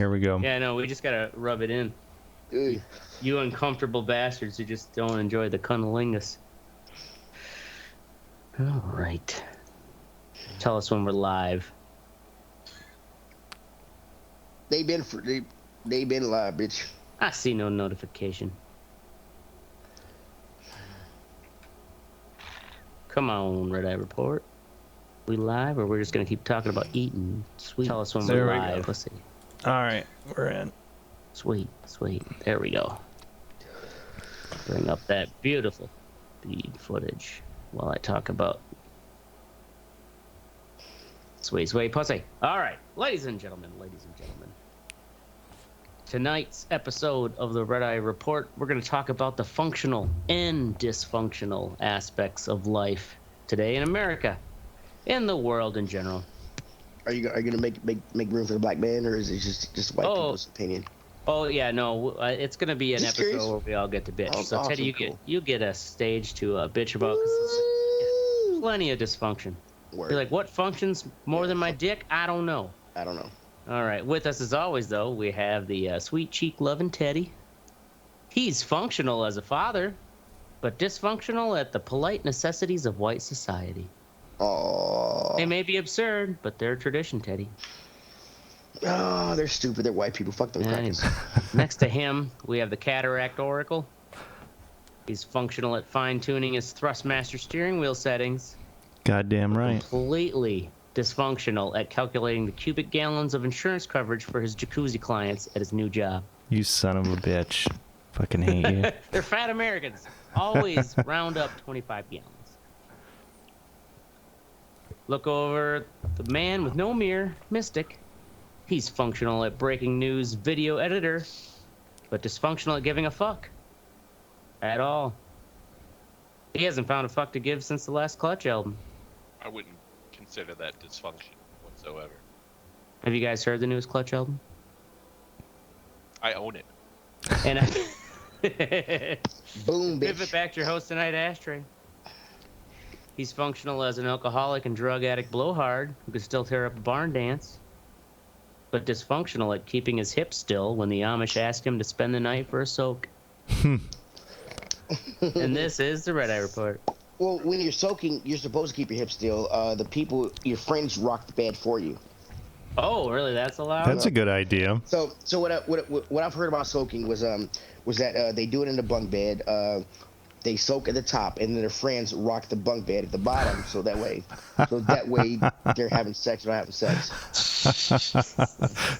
Here we go. Yeah, no, we just gotta rub it in. Ugh. You uncomfortable bastards who just don't enjoy the cunnilingus. All right. Tell us when we're live. They been live, bitch. I see no notification. Come on, Red Eye Report. We live, or we're just gonna keep talking about eating? Sweet. Tell us when we're live. Let's see. All right, we're in. Sweet. There we go. Bring up that beautiful feed footage while I talk about sweet pussy. All right, ladies and gentlemen. Tonight's episode of the Red Eye Report, we're going to talk about the functional and dysfunctional aspects of life today in America, in the world in general. Are you gonna make room for the black man, or is it just white people's opinion? Oh yeah, no, it's gonna be an Just episode curious. where we all get to bitch. Oh, So awesome, Teddy, cool. you get a stage to bitch about, 'cause there's plenty of dysfunction. Word. You're like, what functions more than my dick? I don't know. I don't know. All right, with us as always though, we have the sweet cheek loving Teddy. He's functional as a father, but dysfunctional at the polite necessities of white society. Oh, They may be absurd, but they're tradition, Teddy. oh, they're stupid. They're white people. Fuck them crackers. Next to him, we have the Cataract Oracle. He's functional at fine-tuning his Thrustmaster steering wheel settings. Goddamn right. Completely dysfunctional at calculating the cubic gallons of insurance coverage for his jacuzzi clients at his new job. You son of a bitch. Fucking hate you. They're fat Americans. Always round up 25 gallons. Look over the man with no mirror, Mystic. He's functional at breaking news video editor, but dysfunctional at giving a fuck. At all. He hasn't found a fuck to give since the last Clutch album. I wouldn't consider that dysfunction whatsoever. Have you guys heard the newest Clutch album? I own it. And Boom, bitch. pivot back to your host tonight, Ashtray. He's functional as an alcoholic and drug addict blowhard who can still tear up a barn dance, but dysfunctional at keeping his hips still when the Amish ask him to spend the night for a soak. And this is the Red Eye Report. Well, when you're soaking, you're supposed to keep your hips still. The people, your friends, rock the bed for you. Oh, really? That's allowed? That's a good idea. So what I've heard about soaking was that they do it in the bunk bed. They soak at the top, and then their friends rock the bunk bed at the bottom, so that way they're having sex or having sex.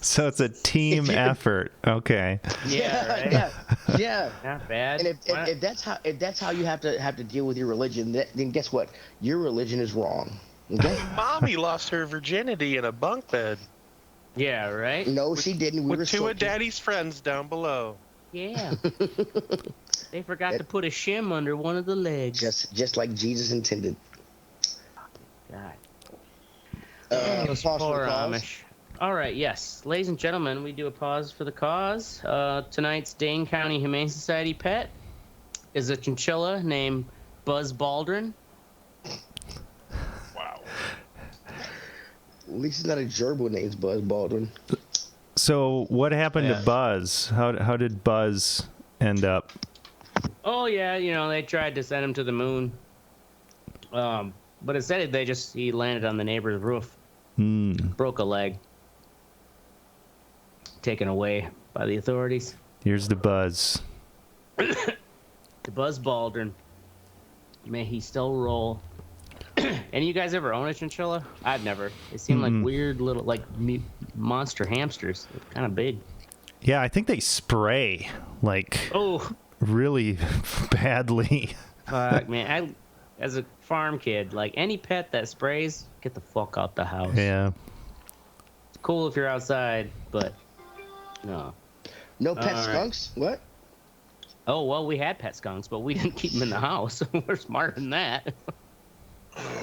So it's a team effort. Okay. Yeah, right? Yeah. Not bad. And if that's how you have to deal with your religion, then guess what? Your religion is wrong. Okay? Mommy lost her virginity in a bunk bed Yeah, right? No, she didn't. We were with two soaking. of Daddy's friends down below. Yeah. They forgot to put a shim under one of the legs. Just like Jesus intended. God. Pause for Poor the cause. Amish. All right, yes. Ladies and gentlemen, we do a pause for the cause. Tonight's Dane County Humane Society pet is a chinchilla named Buzz Baldwin. Wow. At least it's not a gerbil named Buzz Baldwin. So what happened to Buzz? How did Buzz end up? Oh, yeah, they tried to send him to the moon. But instead, he landed on the neighbor's roof. Broke a leg. Taken away by the authorities. Here's the Buzz. The Buzz Baldwin. May he still roll. Any of you guys ever own a chinchilla? I've never. They seem like weird little, monster hamsters. They're kind of big. Yeah, I think they spray really badly. Fuck, man. As a farm kid, any pet that sprays, get the fuck out the house. Yeah. It's cool if you're outside, but no. No pet All right. skunks? What? Oh, well, we had pet skunks, but we didn't keep them in the house. We're smarter than that.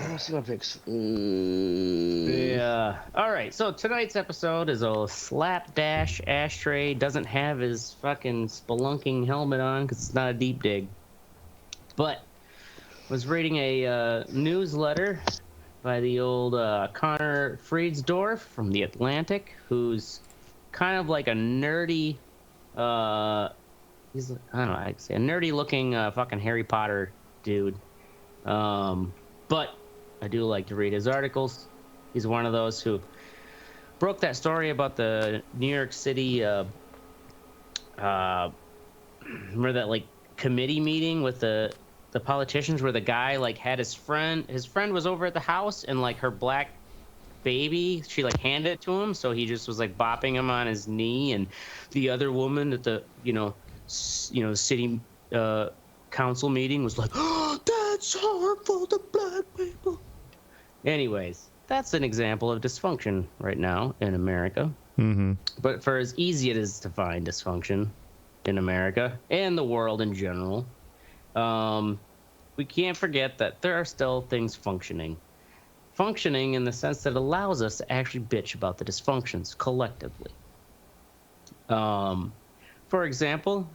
Let's see my pics. Yeah. All right, so tonight's episode is a slapdash. Ashtray doesn't have his fucking spelunking helmet on because it's not a deep dig. But was reading a newsletter by the old Connor Friedsdorf from The Atlantic, who's kind of like a nerdy, he's, I don't know, I'd say a nerdy looking fucking Harry Potter dude. But I do like to read his articles. He's one of those who broke that story about the New York City, remember that like committee meeting with the politicians where the guy like had his friend was over at the house, and like her black baby, she like handed it to him, so he just was like bopping him on his knee, and the other woman at the city council meeting was like, oh, that's harmful to black people. Anyways, that's an example of dysfunction right now in America. Mm-hmm. But for as easy it is to find dysfunction in America and the world in general, we can't forget that there are still things functioning in the sense that it allows us to actually bitch about the dysfunctions collectively. For example,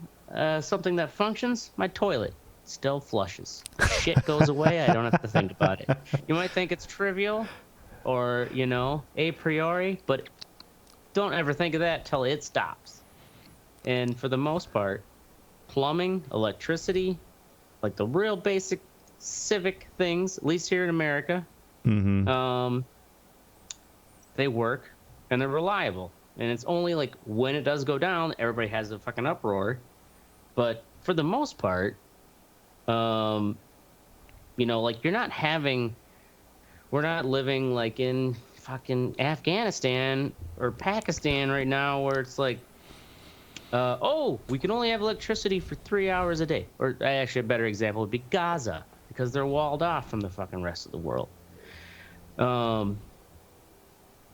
something that functions, my toilet still flushes. Shit goes away, I don't have to think about it. You might think it's trivial or, a priori, but don't ever think of that till it stops. And for the most part, plumbing, electricity, like the real basic civic things, at least here in America, they work and they're reliable. And it's only like when it does go down, everybody has a fucking uproar. But for the most part, like we're not living like in fucking Afghanistan or Pakistan right now where it's like, we can only have electricity for 3 hours a day. Or actually a better example would be Gaza, because they're walled off from the fucking rest of the world.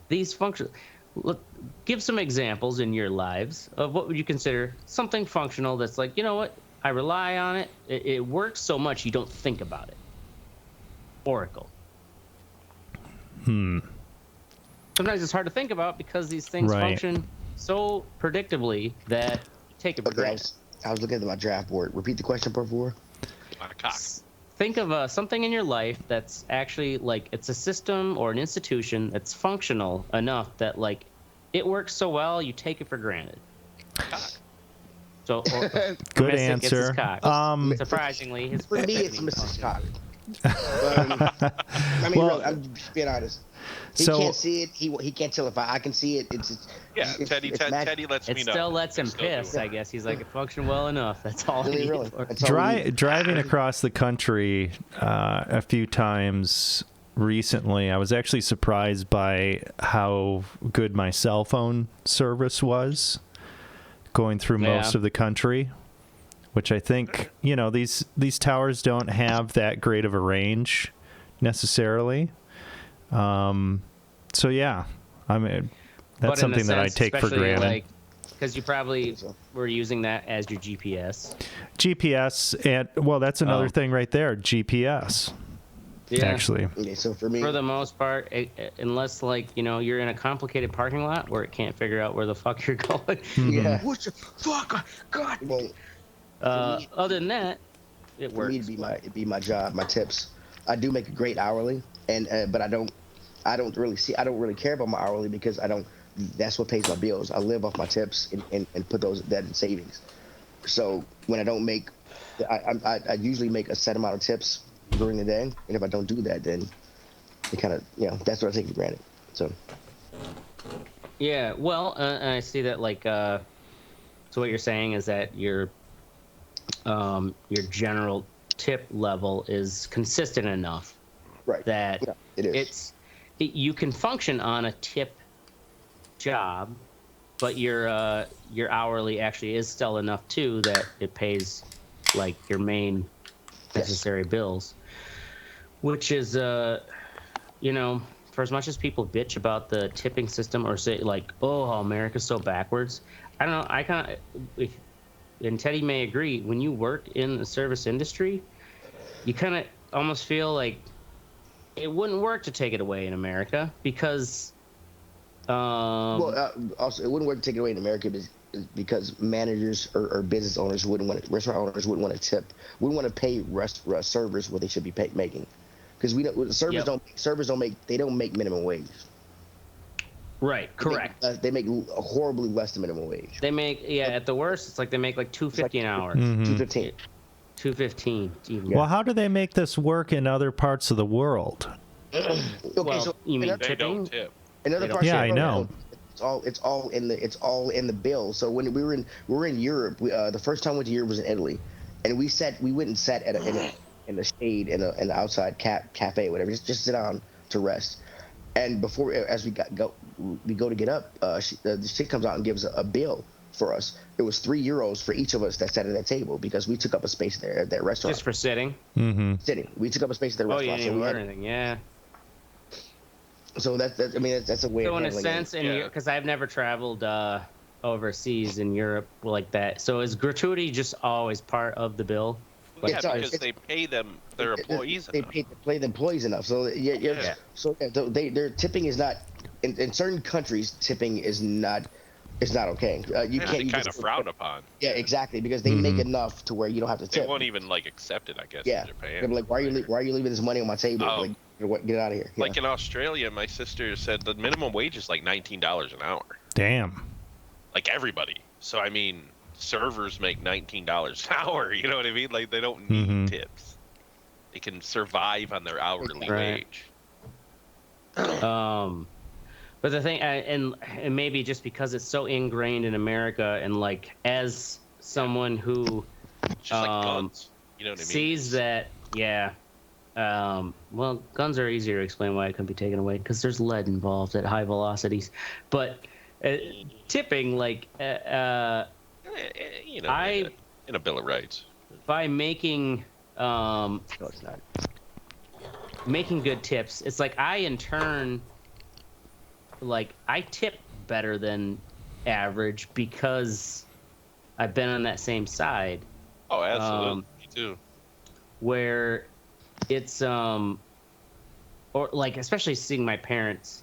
These functions, look, give some examples in your lives of what would you consider something functional that's like, you know what, I rely on it. It works so much you don't think about it. Oracle. Sometimes it's hard to think about because these things function so predictably that you take it for granted. I was looking at my draft board. Repeat the question, por favor. Think of something in your life that's actually like it's a system or an institution that's functional enough that like it works so well you take it for granted. So good answer. Surprisingly, his for me it's Mrs. Cock. I mean, really, I'm just being honest. He can't see it. He can't tell if I can see it. Teddy lets me know. It still lets him piss, I guess. He's like, it functioned well enough. That's all really, he really. Driving across the country a few times recently, I was actually surprised by how good my cell phone service was going through most of the country, which I think, these towers don't have that great of a range necessarily. So yeah, I mean, that's something that I take for granted. Because you probably were using that as your GPS. And that's another thing right there. GPS. Yeah. Actually. Okay, so for me, for the most part, unless you're in a complicated parking lot where it can't figure out where the fuck you're going. Yeah. What the fuck? God. Well, other than that, it works. For me, it'd be my job, my tips. I do make a great hourly, but I don't really care about my hourly because that's what pays my bills. I live off my tips and put that in savings. So when I don't make, I usually make a set amount of tips during the day, and if I don't do that, then it kind of, that's what I take for granted. So. Yeah, well, I see that so what you're saying is that your general tip level is consistent enough, right? That it is. You can function on a tip job, but your hourly actually is still enough too that it pays like your main necessary bills, which is for as much as people bitch about the tipping system or say like, oh, America's so backwards, I don't know, I kind of, and Teddy may agree, when you work in the service industry, you kind of almost feel like it wouldn't work to take it away in America because also it wouldn't work to take it away in America because managers or business owners restaurant owners wouldn't want to tip, wouldn't want to pay servers what they should be making, because servers don't make minimum wage. Right, correct. They make horribly less than minimum wage. They make at the worst, it's like they make like $2.50 an hour. $2.15. $2.15 even. Well, how do they make this work in other parts of the world? Okay, Well, so you mean another, They don't tipping? tip. another They part. Yeah, I know. It's all in the bill. So when we were in Europe, the first time we went to Europe was in Italy, and we went and sat in the shade in an outside cafe, whatever, just sit down to rest. And before, as we go to get up, the chick comes out and gives a bill for us. It was €3 for each of us that sat at that table because we took up a space there at that restaurant. Just for sitting? Sitting, we took up a space at the Oh, you restaurant. didn't even order anything, yeah. So that's I mean that's a way. So of in a handling sense, it. because I've never traveled overseas in Europe like that, so is gratuity just always part of the bill? Like, Yeah, because they pay them their employees They enough. pay the employees enough. So Yeah. So their tipping is not in certain countries. Tipping is not okay. You can't. You kind just- of frown upon. Yeah, exactly, because they make enough to where you don't have to They tip. won't even like accept it, I guess. Yeah, In Japan. they're like, why are you leaving this money on my table? Oh. Like, get it out of here. Like in Australia, my sister said the minimum wage is like $19 an hour. Damn. Like everybody. So I mean, servers make $19 an hour. You know what I mean? Like they don't need tips. They can survive on their hourly Right. wage. But the thing, and maybe just because it's so ingrained in America, and like as someone who It's just like guns. You know what I mean? sees that, yeah. Well, guns are easier to explain why it can be taken away because there's lead involved at high velocities. But tipping, like, You know, in a Bill of Rights. by making no, it's not. Making good tips, it's like I in turn, like I tip better than average because I've been on that same side. Oh, absolutely. Me too. Where it's or like especially seeing my parents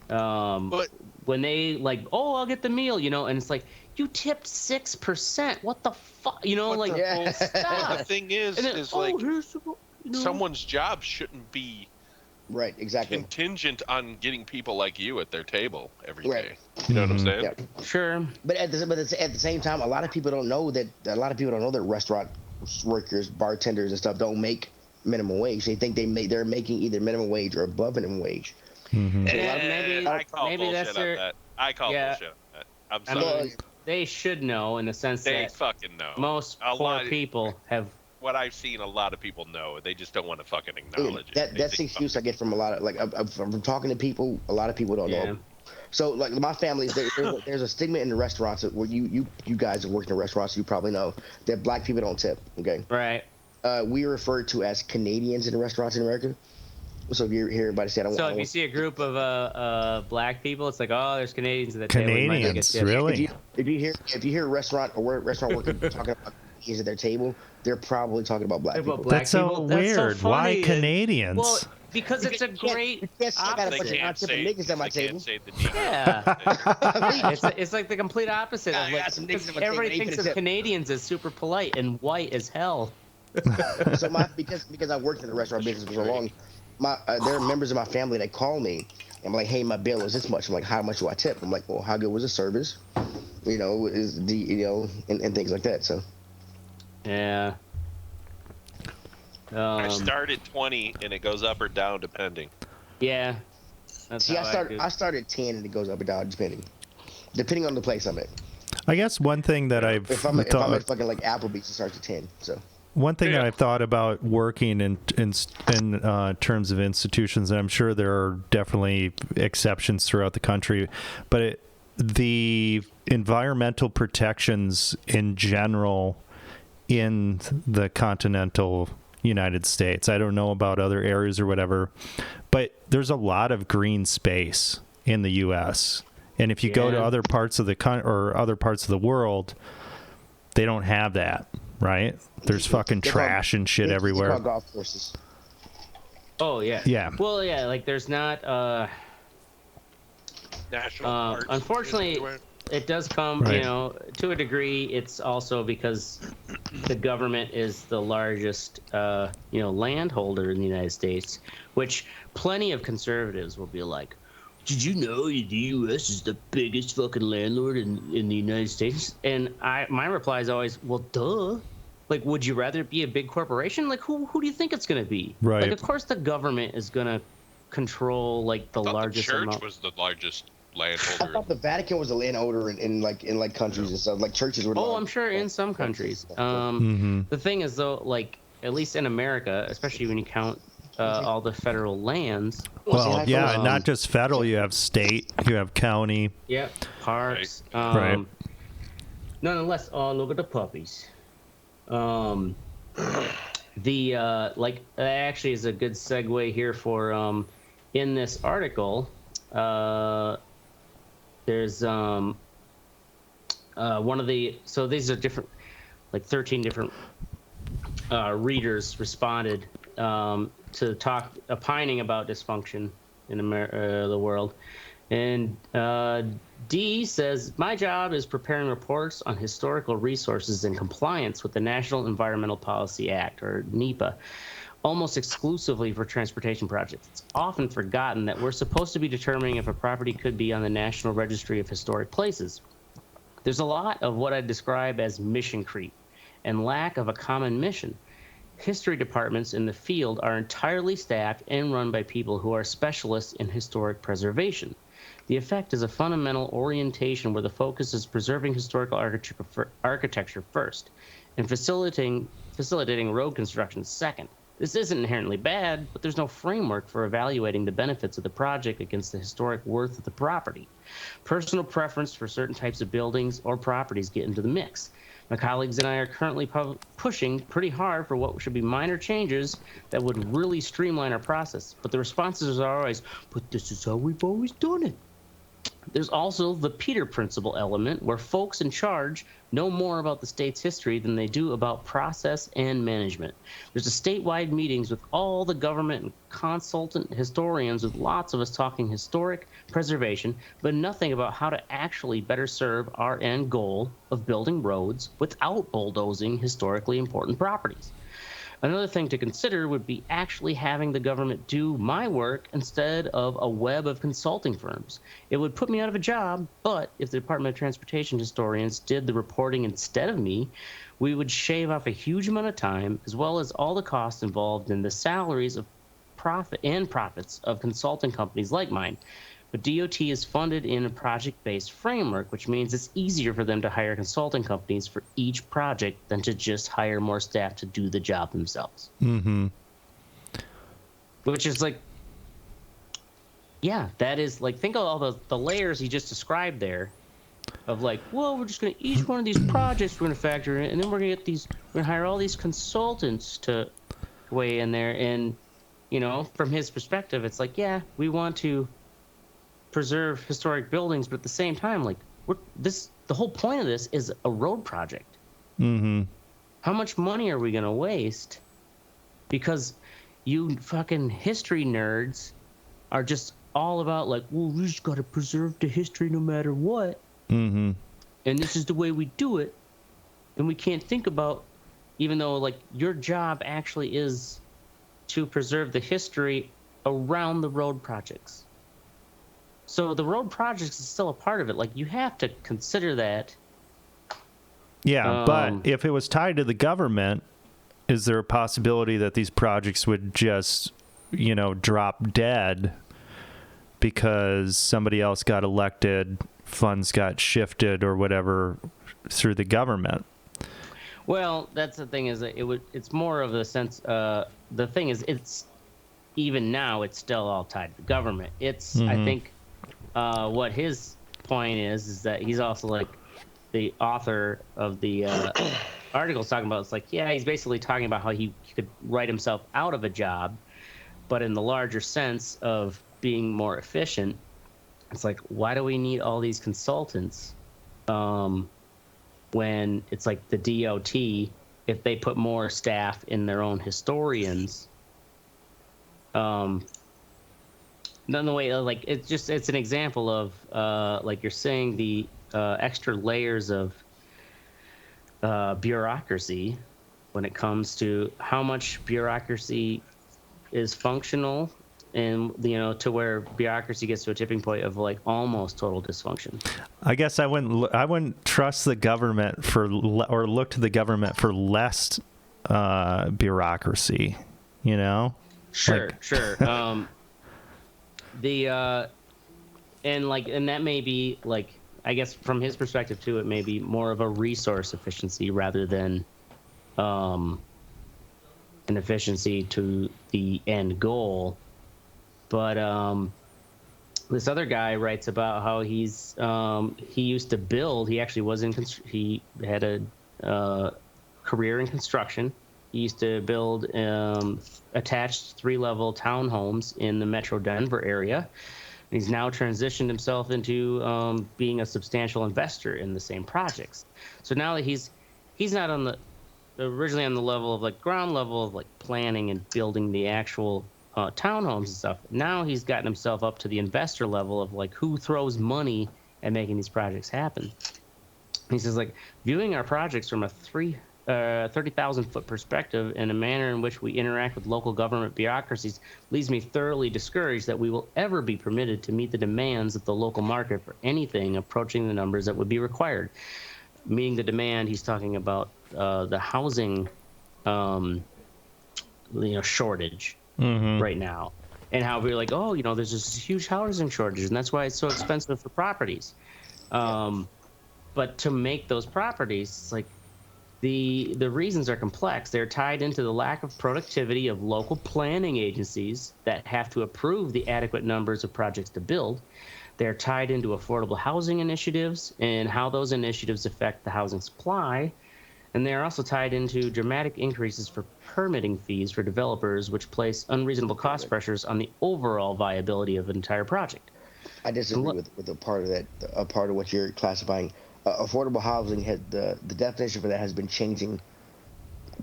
But when they like, oh, I'll get the meal, you know, and it's like, you tipped 6%, what the fuck, you know, What like, the- oh, stop. the thing is, And then, is oh, like here's the, you know. someone's job shouldn't be Right, exactly. contingent on getting people like you at their table every day. Right. You know what I'm saying? Yeah. Sure. But at the same time, a lot of people don't know that restaurant workers, bartenders, and stuff don't make minimum wage. They think they're making either minimum wage or above minimum wage. Maybe I call maybe bullshit that's on their. that. I call Yeah. bullshit on that. I'm I sorry. mean, they should know in the sense They that fucking know. most A poor lot- people have. What I've seen, a lot of people know. They just don't want to fucking acknowledge it. They That's the think, excuse I get from a lot of from talking to people. A lot of people don't Yeah. know. So like my family, there's a stigma in the restaurants where you guys have worked in restaurants, you probably know that black people don't tip. Okay, Right. we are referred to as Canadians in the restaurants in America. So if you hear everybody say, So if you see a group of black people, it's like, oh, there's Canadians at the table. we might not get Canadians, tips. really? if you hear a restaurant worker talking about Canadians at their table, they're probably talking about black About people. black That's so people? That's so weird. Why funny. Canadians? Well, because it's a You can't- great you can't say I got a opposite. They bunch of can't non-tipping say, niggas at my they table. can't say the niggas. Yeah. it's like the complete opposite. I Of got like, some niggas because at my table, everybody they thinks finna of tip. Canadians as super polite and white as hell. So because I worked in the restaurant business for so long, there are members of my family that call me. I'm like, hey, my bill is this much. I'm like, how much do I tip? I'm like, well, how good was the service? You know, and things like that. So Yeah. I start at 20 and it goes up or down depending. Yeah. That's see, how I started at 10 and it goes up and down depending on the place I'm at. I guess one thing that I've If I'm thought, at fucking like Applebee's, it starts at 10. So one thing that Yeah. I've thought about working in terms of institutions, and I'm sure there are definitely exceptions throughout the country, but the environmental protections in general in the continental United States. I don't know about other areas or whatever, but there's a lot of green space in the U.S. And if you go to Yeah. other parts of the or other parts of the world, they don't have that, right? There's fucking They're called- trash and shit they're everywhere. called golf courses. Oh yeah. Yeah. Well, yeah. Like there's not. National parks. Unfortunately, everywhere. it does come. Right. You know, to a degree, it's also because the government is the largest, landholder in the United States, which plenty of conservatives will be like, did you know the U.S. is the biggest fucking landlord in the United States? And my reply is always, well, duh. Like, would you rather be a big corporation? Like, who do you think it's going to be? Right. Like, of course the government is going to control, like, the largest the church amount. was the largest I landholder. thought the Vatican was a landholder in countries and stuff. Like churches were. Oh, I'm sure in some countries. The thing is, though, like, at least in America, especially when you count all the federal lands. Well, yeah, not just federal. You have state, you have county. Yeah, parks. Right. Nonetheless, oh, look at the puppies. Like, that actually is a good segue here for in this article. There's one of the, so these are different, like 13 different readers responded to talk, opining about dysfunction in the world. And D says, my job is preparing reports on historical resources in compliance with the National Environmental Policy Act, or NEPA, almost exclusively for transportation projects. It's often forgotten that we're supposed to be determining if a property could be on the National Registry of Historic Places. There's a lot of what I describe as mission creep and lack of a common mission. History departments in the field are entirely staffed and run by people who are specialists in historic preservation. The effect is a fundamental orientation where the focus is preserving historical architecture first and facilitating road construction second. This isn't inherently bad, but there's no framework for evaluating the benefits of the project against the historic worth of the property. Personal preference for certain types of buildings or properties get into the mix. My colleagues and I are currently pushing pretty hard for what should be minor changes that would really streamline our process. But the responses are always, but this is how we've always done it. There's also the Peter Principle element, where folks in charge know more about the state's history than they do about process and management. There's a statewide meetings with all the government and consultant historians, with lots of us talking historic preservation, but nothing about how to actually better serve our end goal of building roads without bulldozing historically important properties. Another thing to consider would be actually having the government do my work instead of a web of consulting firms. It would put me out of a job, but if the Department of Transportation historians did the reporting instead of me, we would shave off a huge amount of time, as well as all the costs involved in the salaries of profits of consulting companies like mine. But DOT is funded in a project-based framework, which means it's easier for them to hire consulting companies for each project than to just hire more staff to do the job themselves. Mm-hmm. Which is like, yeah, that is like, think of all the layers he just described there of like, well, we're just going to, each one of these projects we're going to factor in, and then we're going to hire all these consultants to weigh in there. And, you know, from his perspective, it's like, yeah, we want to preserve historic buildings, but at the same time, like, the whole point of this is a road project. Mm-hmm. How much money are we gonna waste because you fucking history nerds are just all about like, well, we just gotta preserve the history no matter what. Mm-hmm. And this is the way we do it, and we can't think about, even though like your job actually is to preserve the history around the road projects. So the road projects is still a part of it. Like, you have to consider that. Yeah, but if it was tied to the government, is there a possibility that these projects would just, you know, drop dead because somebody else got elected, funds got shifted or whatever through the government? Well, that's the thing, is that it's more of the sense, the thing is, it's, even now, it's still all tied to the government. It's, I think, what his point is that he's also like the author of the article's talking about. It's like, yeah, he's basically talking about how he could write himself out of a job, but in the larger sense of being more efficient, it's like, why do we need all these consultants when it's like the DOT, if they put more staff in their own historians, none the way, like, it's an example of like you're saying, the extra layers of bureaucracy when it comes to how much bureaucracy is functional and to where bureaucracy gets to a tipping point of like almost total dysfunction. I guess I wouldn't trust the government or look to the government for less bureaucracy. Sure. And that may be like, I guess from his perspective too, it may be more of a resource efficiency rather than an efficiency to the end goal. But this other guy writes about how he used to build. He actually was he had a career in construction. He used to build attached 3-level townhomes in the Metro Denver area. He's now transitioned himself into being a substantial investor in the same projects. So now that he's not originally on the level of like ground level of like planning and building the actual townhomes and stuff. Now he's gotten himself up to the investor level of like who throws money at making these projects happen. He says like viewing our projects from a 30,000-foot perspective in a manner in which we interact with local government bureaucracies leaves me thoroughly discouraged that we will ever be permitted to meet the demands of the local market for anything approaching the numbers that would be required. Meaning the demand, he's talking about the housing shortage right now, and how we're like, there's this huge housing shortage, and that's why it's so expensive for properties. But to make those properties, it's like the reasons are complex. They're tied into the lack of productivity of local planning agencies that have to approve the adequate numbers of projects to build. They're tied into affordable housing initiatives and how those initiatives affect the housing supply. And they're also tied into dramatic increases for permitting fees for developers, which place unreasonable cost pressures on the overall viability of an entire project. I disagree with a part of that. A part of what you're classifying. Affordable housing the definition for that has been changing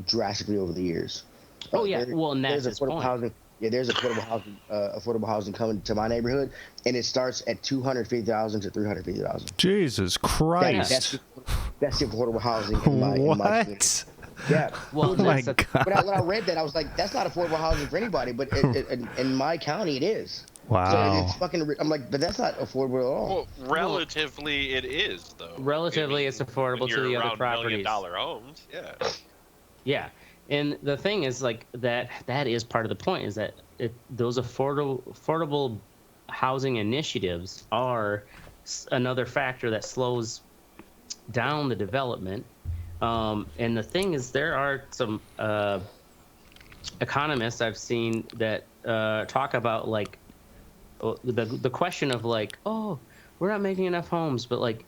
drastically over the years. And that's his point. Housing. Yeah, there's affordable housing coming to my neighborhood, and it starts at $250,000 to $350,000. Jesus Christ! That's the affordable housing in my community. Yeah. Well, my God. When I read that, I was like, that's not affordable housing for anybody, but in my county, it is. Wow. So it's fucking. I'm like, but that's not affordable at all. Well, relatively, it is though. Relatively, it's affordable to the other properties. $1 million homes, yeah. Yeah. And the thing is, like, that is part of the point, is that those affordable housing initiatives are another factor that slows down the development. And the thing is, there are some economists I've seen that talk about, like, the question of, like, we're not making enough homes, but, like,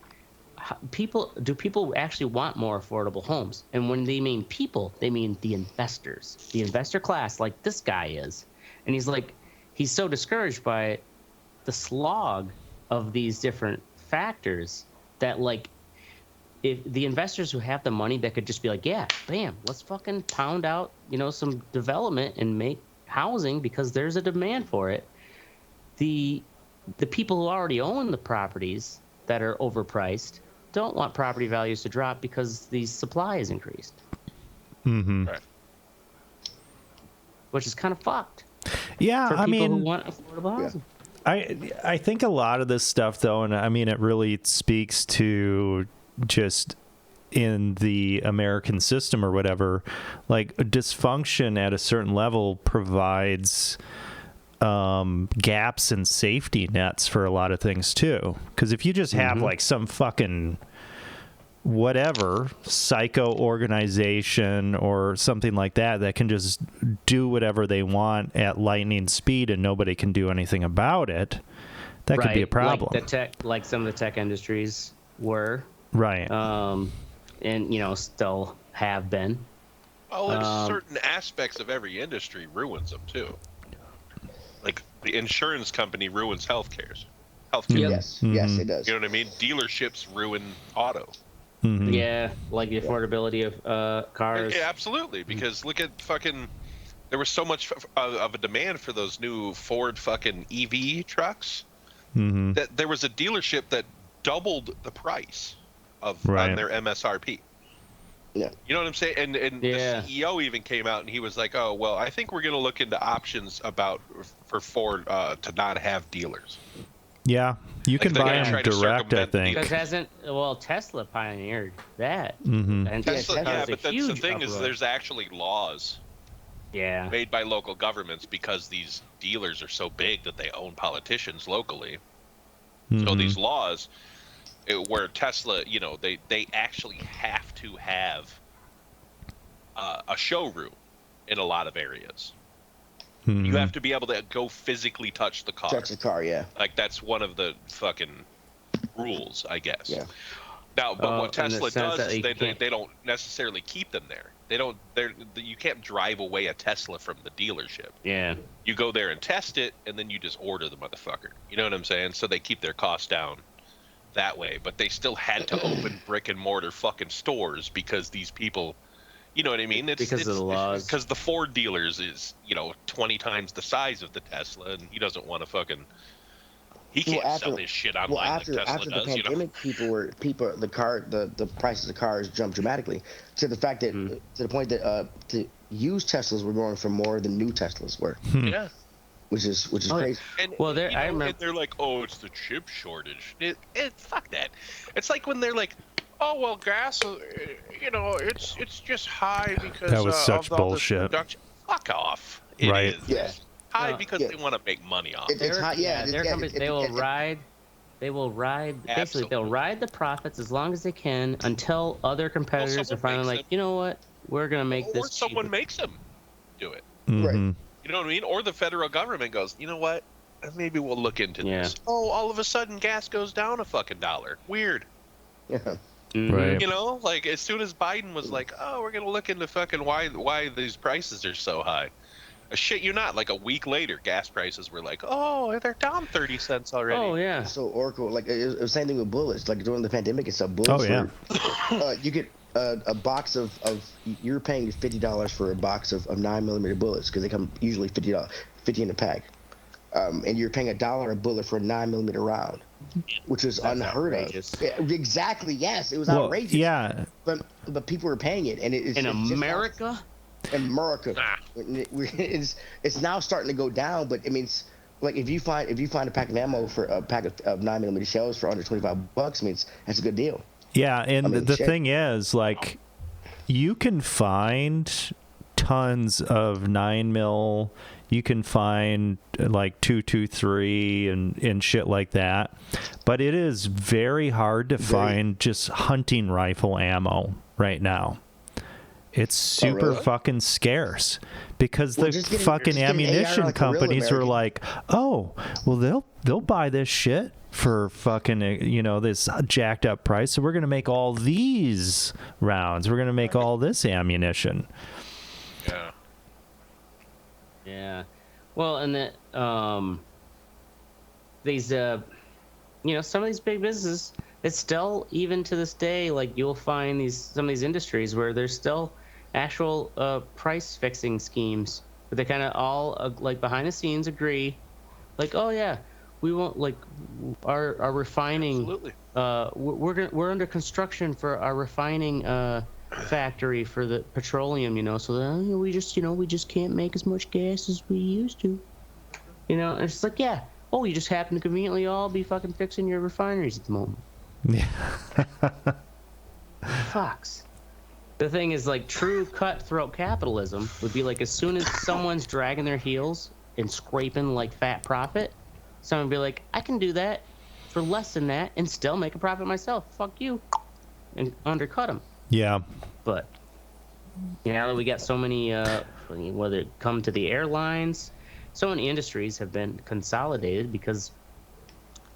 do people actually want more affordable homes? And when they mean people, they mean the investors, the investor class, like this guy is. And he's so discouraged by the slog of these different factors that, like, if the investors who have the money that could just be like, yeah, bam, let's fucking pound out, some development and make housing because there's a demand for it. The people who already own the properties that are overpriced don't want property values to drop because the supply is increased. Mm-hmm. Right. Which is kind of fucked. Yeah, for people who want affordable housing. I think a lot of this stuff, though, and I mean, it really speaks to just in the American system or whatever, like dysfunction at a certain level provides gaps and safety nets for a lot of things too. Because if you just have like some fucking whatever psycho organization or something like that can just do whatever they want at lightning speed and nobody can do anything about it, that could be a problem. Like some of the tech industries were. Right. And still have been. Oh, certain aspects of every industry ruins them too. Like the insurance company ruins healthcare. Yes, yes, it does. You know what I mean? Dealerships ruin auto. Mm-hmm. Yeah, like the affordability of cars. Yeah, absolutely, because look at fucking. There was so much of a demand for those new Ford fucking EV trucks that there was a dealership that doubled the price on their MSRP. Yeah. You know what I'm saying? And Yeah. the CEO even came out and he was like, "Oh, well, I think we're going to look into options for Ford to not have dealers." Yeah, you Like can they're buy gonna them try to direct, I circumvent the- think. Tesla pioneered that. Mm-hmm. And Tesla, Tesla yeah, caused a but that's the huge thing is uproar. there's actually laws Yeah. made by local governments because these dealers are so big that they own politicians locally. So these laws where Tesla, you know, they actually have to have a showroom in a lot of areas. You have to be able to go physically touch the car. Touch the car, yeah. Like that's one of the fucking rules, I guess. Yeah. Now, but what in the Tesla sense does that is you they can't- don't necessarily keep them there. You can't drive away a Tesla from the dealership. Yeah. You go there and test it, and then you just order the motherfucker. You know what I'm saying? So they keep their costs down that way. But they still had to open brick and mortar fucking stores because these people, you know what I mean? Because of the laws. Because the Ford dealers is, 20 times the size of the Tesla, and he doesn't want to fucking. He can't sell his shit online like Tesla after the does. pandemic, the prices of cars jumped dramatically to the fact that to the point that used Teslas were going for more than new Teslas were, Yeah. which is crazy. And, Well, you know, I remember- and they're like, "Oh, it's the chip shortage." Fuck that. It's like when they're like, "Oh, well, gas, it's just high because That was such of all this bullshit. production." Fuck off. It Right. is. Yeah. High because Yeah. they want to make money off it. It's high, yeah. their companies, they will ride. They will ride. Basically, they'll Absolutely. ride the profits as long as they can until other competitors are someone finally makes like, them. you know what, we're gonna make Or this someone cheaper. makes them do it. Right. You know what I mean? Or the federal government goes, "You know what? Maybe we'll look into Yeah. this." Oh, all of a sudden gas goes down a fucking $1. Weird. Yeah. Mhm. Right. You know, like as soon as Biden was like, "Oh, we're gonna look into fucking why these prices are so high," shit, you not. Like a week later, gas prices were like, "Oh, they're down 30 cents already." Oh yeah. So Oracle, like it was the same thing with bullets. Like during the pandemic and stuff, bullets. Oh, yeah. You get a box of you're paying $50 for a box of 9mm bullets because they come usually $50 in a pack, and you're paying $1 a bullet for a 9mm round, which is unheard outrageous. of. Yeah, exactly. Yes, it was Well, outrageous. yeah. But people were paying it, and it's In it's just now- America. America. Ah. It's now starting to go down, but I mean, it's, like if you find a pack of ammo for a pack of 9mm shells for under $25, I mean, that's a good deal. Yeah, and I mean, the shit. thing is, like, you can find tons of 9mm. You can find like 223 and shit like that, but it is very hard to find just hunting rifle ammo right now. It's super really? fucking scarce because Well, the just getting- fucking just getting AR ammunition like a real companies are American. like, oh, well they'll buy this shit for fucking this jacked up price, so we're gonna make all these rounds, we're gonna make all this ammunition. Yeah. Yeah. Well, and these some of these big businesses, it's still, even to this day, like you'll find some of these industries where there's still actual price fixing schemes, but they kind of all like behind the scenes agree, like, oh yeah, we won't, like, our refining. Absolutely. We're under construction for our refining factory for the petroleum, so then we just can't make as much gas as we used to, and it's like, yeah, oh, you just happen to conveniently all be fucking fixing your refineries at the moment. Yeah. Fucks. The thing is, like, true cutthroat capitalism would be like, as soon as someone's dragging their heels and scraping like fat profit, someone would be like, I can do that for less than that and still make a profit myself. Fuck you, and undercut them. Yeah. But now that we got so many, whether it come to the airlines, so many industries have been consolidated because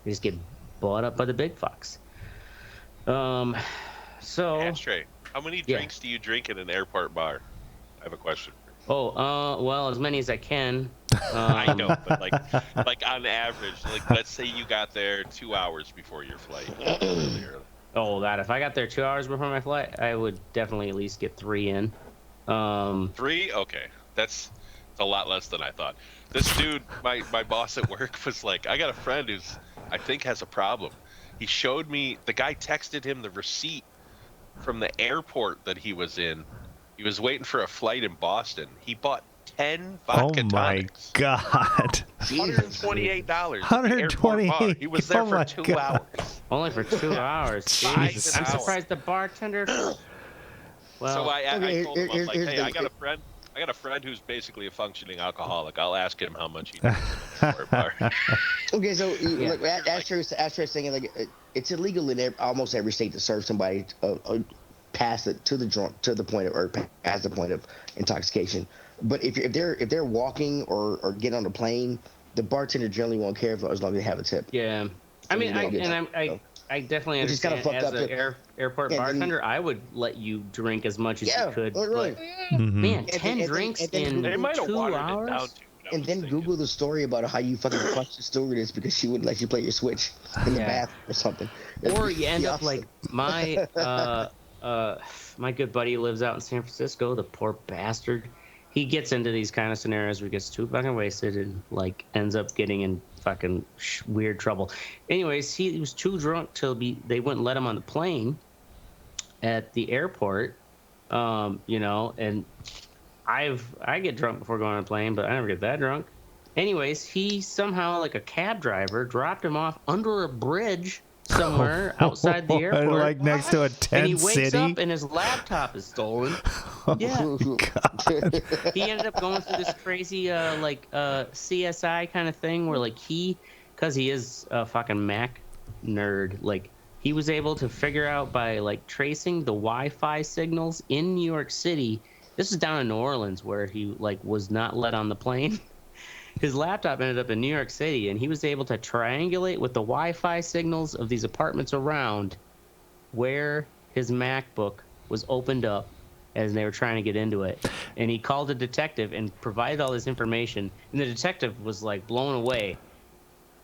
they just get bought up by the big fucks. So. Ashtray, how many Yeah. drinks do you drink in an airport bar? I have a question. Well, as many as I can. I know, but like on average, like let's say you got there 2 hours before your flight. Oh, that if I got there 2 hours before my flight, I would definitely at least get 3 in. 3? Okay, that's a lot less than I thought. This dude, my boss at work, was like, I got a friend who's I think has a problem. He showed me, the guy texted him the receipt from the airport that he was in. He was waiting for a flight in Boston. He bought 10 vodka Oh my tonics. God. $128. $128. He was there Oh for my 2 God. hours. Only for 2 hours. Jesus. I'm surprised the bartender. Well, So I Okay, told him, I was like, here's hey, the- I got a friend who's basically a functioning alcoholic. I'll ask him how much he does for a bar. Okay, so Yeah. like, Ashtray is saying like it's illegal in almost every state to serve somebody past it to the point of or past the point of intoxication. But if they're walking or getting on a plane, the bartender generally won't care as long as they have a tip. yeah. I mean, I definitely Which is kinda understand. fucked As up an airport and then- bartender, I would let you drink as much as you could. Right. But Mhm. man, 10 drinks in They might have 2 watered it hours. down too. but I And was then thinking- Google the story about how you fucking punched the stewardess because she wouldn't let you play your Switch in the Yeah. bathroom or something. Or you end The up like my my good buddy lives out in San Francisco. The poor bastard. He gets into these kind of scenarios where he gets too fucking wasted and like ends up getting in fucking weird trouble. Anyways, he was too drunk they wouldn't let him on the plane at the airport. You know, and I get drunk before going on a plane, but I never get that drunk. Anyways, he somehow, like a cab driver, dropped him off under a bridge somewhere outside the airport. Like next to a And tent he wakes city. up and his laptop is stolen. Yeah. He ended up going through this crazy CSI kind of thing where like because he is a fucking Mac nerd, like he was able to figure out by like tracing the Wi-Fi signals in New York City. This is down in New Orleans where he like was not let on the plane. His laptop ended up in New York City, and he was able to triangulate with the Wi-Fi signals of these apartments around where his MacBook was opened up as they were trying to get into it. And he called a detective and provided all this information, and the detective was like blown away.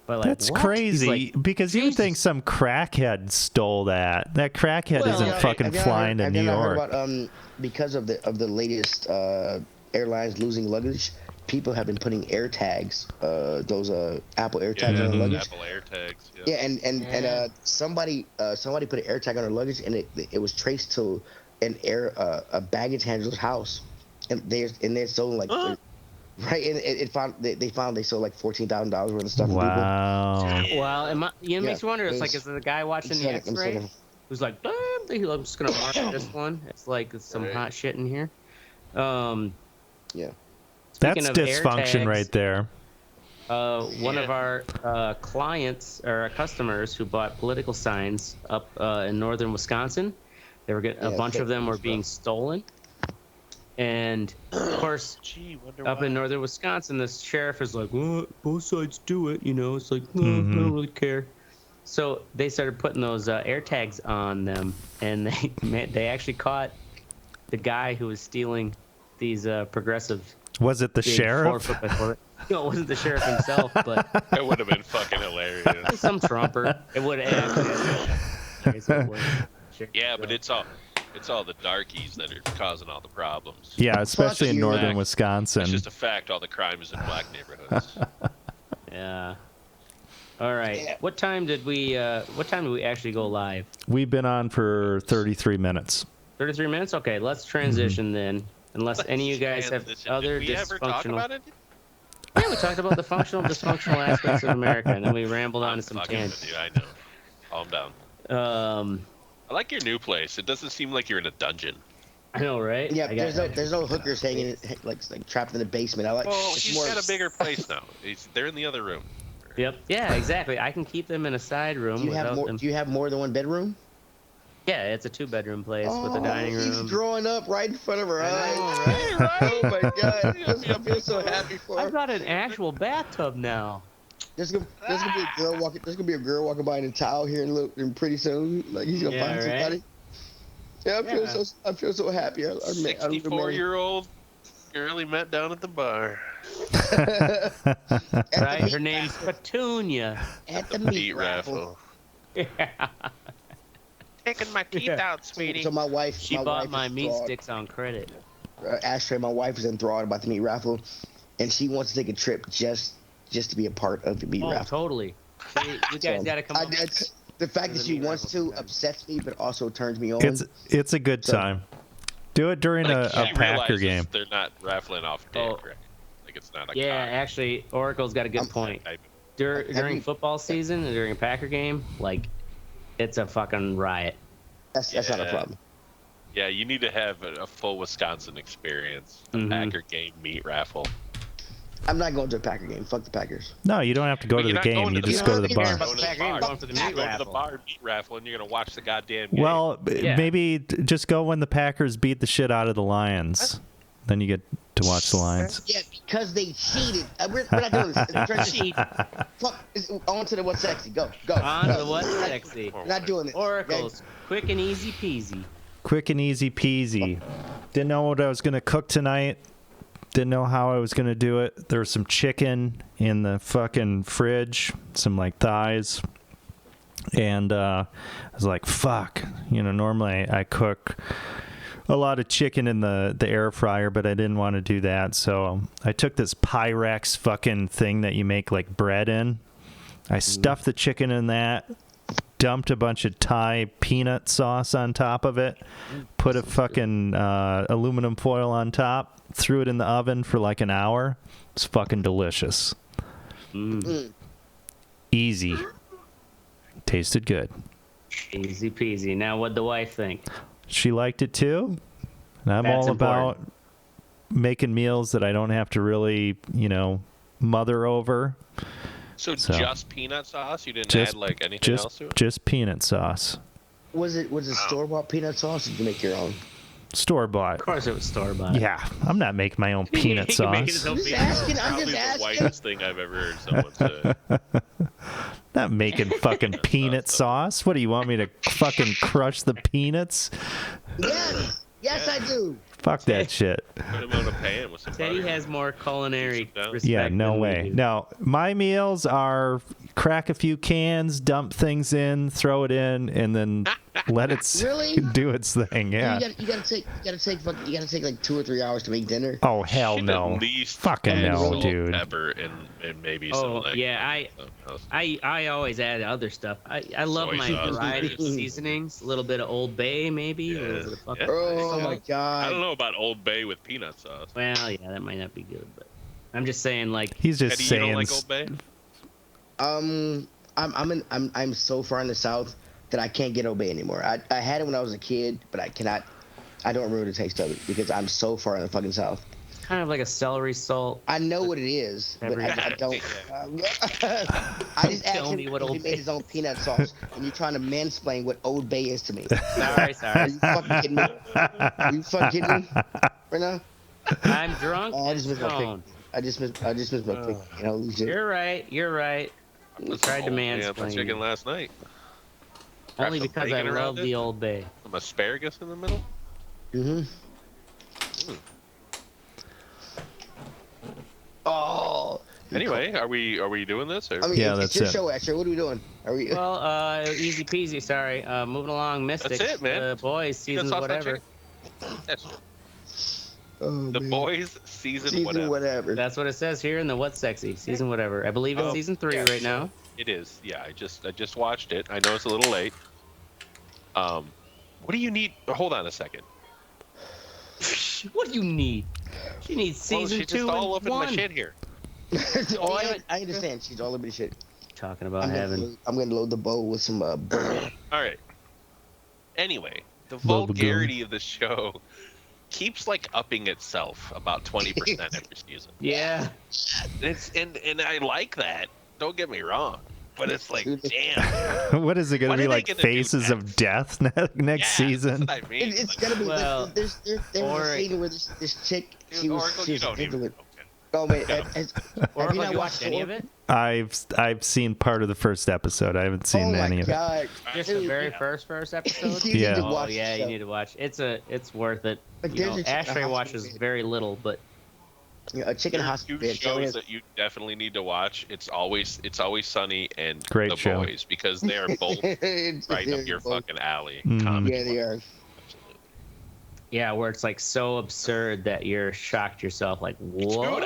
By, like, That's what? crazy He's like, because you would think Jesus. some crackhead stole that. That crackhead Well, isn't yeah, fucking flying to New York. Heard about, because of the latest airlines losing luggage, people have been putting air tags, those Apple air tags on their luggage. Apple AirTags. Yeah, and somebody put an air tag on their luggage, and it was traced to a baggage handler's house, and they're sold like right, and they sold like $14,000 worth of stuff. Wow. well, it makes you wonder. It's it like, was- is the guy watching the I'm X-ray saying- who's like, damn, I'm just gonna mark this one. It's like some Right. hot shit in here. Yeah. That's Speaking of dysfunction AirTags, right there. One of our clients or our customers who bought political signs up in northern Wisconsin, they were getting a Yeah, bunch fake of them were news being stolen, and of course, Gee, wonder up why. in northern Wisconsin, the sheriff is like, "Well, both sides do it," you know. It's like, no, I don't really care. So they started putting those air tags on them, and they actually caught the guy who was stealing these progressive. Was it the big sheriff? 4 foot by 4. No, it wasn't the sheriff himself, but It would have been fucking hilarious. some trumper. It would have. Yeah, but it's all the darkies that are causing all the problems. Yeah, especially in you, northern Max. Wisconsin. It's just a fact. All the crime is in black neighborhoods. Yeah. All right. Yeah. What time did we actually go live? We've been on for 33 minutes. 33 minutes? Okay, let's transition then. Unless any of you guys have Transition. other Did we ever talk dysfunctional. about it? Yeah, we talked about the functional, dysfunctional aspects of America, and then we rambled on I'm to some fucking tangents. with you. I know. Calm down. I like your new place. It doesn't seem like you're in a dungeon. I know, right? Yeah, I got- there's no hookers hanging like trapped in the basement. I like. Oh, it's he's more- got a bigger place now. They're in the other room. Yep. Yeah, exactly. I can keep them in a side room Do you without have more? them. Do you have more than one bedroom? Yeah, it's a 2-bedroom place with a dining He's room. growing up right in front of her eyes. know, right? Oh my god! I feel so happy for I've her. got an actual bathtub now. There's gonna be a girl walking. There's gonna be a girl walking by in a towel here in pretty soon. Like he's gonna Yeah, find right? somebody. Yeah, Yeah. I feel so happy. I 64-year-old girl he met down at the bar. Right? Her name's Petunia. at the Meat meat raffle. Yeah. Taking my teeth Yeah. out, sweetie. So my wife. She my bought wife my is meat enthralled. sticks on credit. Ashtray, my wife is enthralled about the meat raffle, and she wants to take a trip just to be a part of the meat Oh, raffle. totally. You guys So, got to come up. The fact that Doesn't she mean wants raffles to are done. upsets me, but also turns me on. It's a good So- time. Do it during a She Packer realizes game. they're not raffling off dick, Oh. right? Like it's not a Yeah, cock. actually, Oracle's got a good point. type. During you- football season, and during a Packer game, like, it's a fucking riot. That's not a Yeah. problem. Yeah, you need to have a full Wisconsin experience. A Mhm. Packer game meat raffle. I'm not going to a Packer game. Fuck the Packers. No, you don't have to go But to you're the not game. going You to just the- go to the you know, bar. you're Going to the bar. Going for the meat Go to the raffle. bar meat raffle, and you're gonna watch the goddamn game. Well, Yeah. maybe just go when the Packers beat the shit out of the Lions. Then you get to watch the Lions. Yeah, because they cheated. We're not doing this. We're trying to cheat. Fuck. On to the what's sexy. Go. On to Go. the what's sexy. We're not doing this. Oracles, quick and easy peasy. Quick and easy peasy. Didn't know what I was going to cook tonight. Didn't know how I was going to do it. There was some chicken in the fucking fridge, some like thighs. And I was like, fuck. You know, normally I cook a lot of chicken in the air fryer, but I didn't want to do that. So I took this Pyrex fucking thing that you make like bread in. I stuffed the chicken in that, dumped a bunch of Thai peanut sauce on top of it, put a fucking aluminum foil on top, threw it in the oven for like an hour. It's fucking delicious. Easy. Tasted good. Easy peasy. Now, what'd the wife think? She liked it too. And I'm That's all about making meals that I don't have to really, mother over. So So- just peanut sauce? You didn't Just- add like anything else to it? Just peanut sauce. Was it store bought peanut sauce? Or did you make your own? Store bought. Of course, it was store bought. Yeah, I'm not making my own peanut He can make it sauce. his own I'm just peanut. asking. I'm Probably just the asking. whitest thing I've ever heard someone say. Not making fucking peanut sauce. What do you want me to fucking crush the peanuts? Yes, I do. Fuck that shit. Put them on a pan with some Teddy butter. has more culinary Yeah, respect. Yeah, no than we way. do. No, my meals are crack a few cans, dump things in, throw it in, and then let it Really? do its thing. Yeah. You gotta take like 2 or 3 hours to make dinner. Oh hell Should no. At least Fucking add no, salt, dude. Pepper and maybe some Oh like yeah, something else. I always add other stuff. I love Soy my sauce. variety of seasonings. A little bit of Old Bay, maybe. A little bit of fucking. Yeah. Oh my I don't god. know about Old Bay with peanut sauce. Well, yeah, that might not be good, but I'm just saying, like, He's just Teddy, you saying. don't like Old Bay? I'm so far in the south that I can't get Obey anymore. I had it when I was a kid, but I cannot. I don't remember the taste of it because I'm so far in the fucking south. it's kind of like a celery salt. I know what it is, but I don't. I just asked Tell him me what if he Old made his own peanut sauce, and you're trying to mansplain what Old Bay is to me. Sorry, Are sorry. you fucking kidding me? Are you fucking kidding me right now? I'm drunk Oh, I and just missed my stoned. pick. I just missed my pick. You know, legit. You're right. You're right. You tried to Yeah, the mansplain. chicken last night. Only Wrap some because I bacon around love it. the Old Bay. Some asparagus in the middle. Mm-hmm. Oh. Anyway, are we doing this? Or? I mean, Yeah, it's that's your it. show, Asher. What are we doing? Are we? Well, easy peasy. Sorry. Moving along, Mystics. That's it, man. Boys, Peanut seasons, sauce on whatever. chicken. That's it. Oh, The man. boys season, Season whatever. That's what it says here in the What's Sexy season, whatever. I believe it's Oh, season 3 yeah. right now. It is. Yeah, I just watched it. I know it's a little late. What do you need? Hold on a second. What do you need? She needs season she's 2 just all and up in 1. my shit here. Oh, yeah. I understand. She's all over the shit. Talking about heaven. I'm gonna load the bowl with some bourbon. All right. Anyway, the Bubble gum. vulgarity of the show keeps like upping itself about 20% every season. Yeah. And I like that. Don't get me wrong, but it's like, damn. What is it going Why to be are they like? gonna do Faces that? of Death next Yeah, season? That's what I mean. It's Like, gonna be. Well, there was or- a scene where this chick, dude, she was, Oracle, she you was don't even. vigilant. Okay. Oh man, Yeah. have Or you have not you watched watched any of it? I've seen part of the first episode. I haven't seen Oh any my of it. god! Just the Dude, very yeah. first episode? You need Yeah. to Oh, watch yeah, the you show. need to watch. It's worth it. Like, You there's know, a chicken Ashtray hospital watches bed. very little, but Yeah, a chicken There are hospital. two bed. So shows has- that you definitely need to watch. It's always Sunny and Great The show. Boys because they are both It's right up very your both. fucking alley. Mhm. Comedy. Yeah, they are. Absolutely. yeah, where it's like so absurd that you're shocked yourself. Like, what?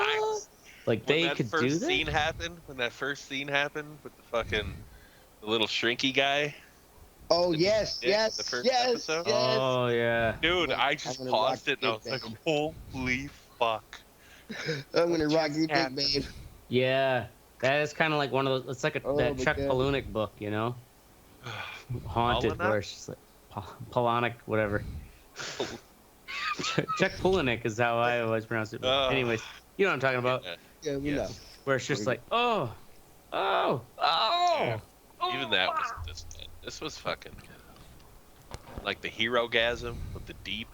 Like When they that could do first that? scene happened, when that first scene happened with the little shrinky guy, Oh yes, Yeah, yes, the first yes, episode? yes. Oh yeah. Dude, I'm I just gonna paused rock it and I the was like, big holy fuck. I'm gonna What rock just your dick, happened? babe. Yeah. That is kind of like one of those. It's like Oh that my Chuck God. Palahniuk book, you know, Haunted, Palahniuk? where it's just like Palahniuk, whatever. Chuck Palahniuk is how I always pronounce it. But anyways, you know what I'm talking about. Yeah, Yeah, we yes. know. Where it's just like, oh, oh, oh. Yeah. Even that was this was fucking like the hero gasm with the deep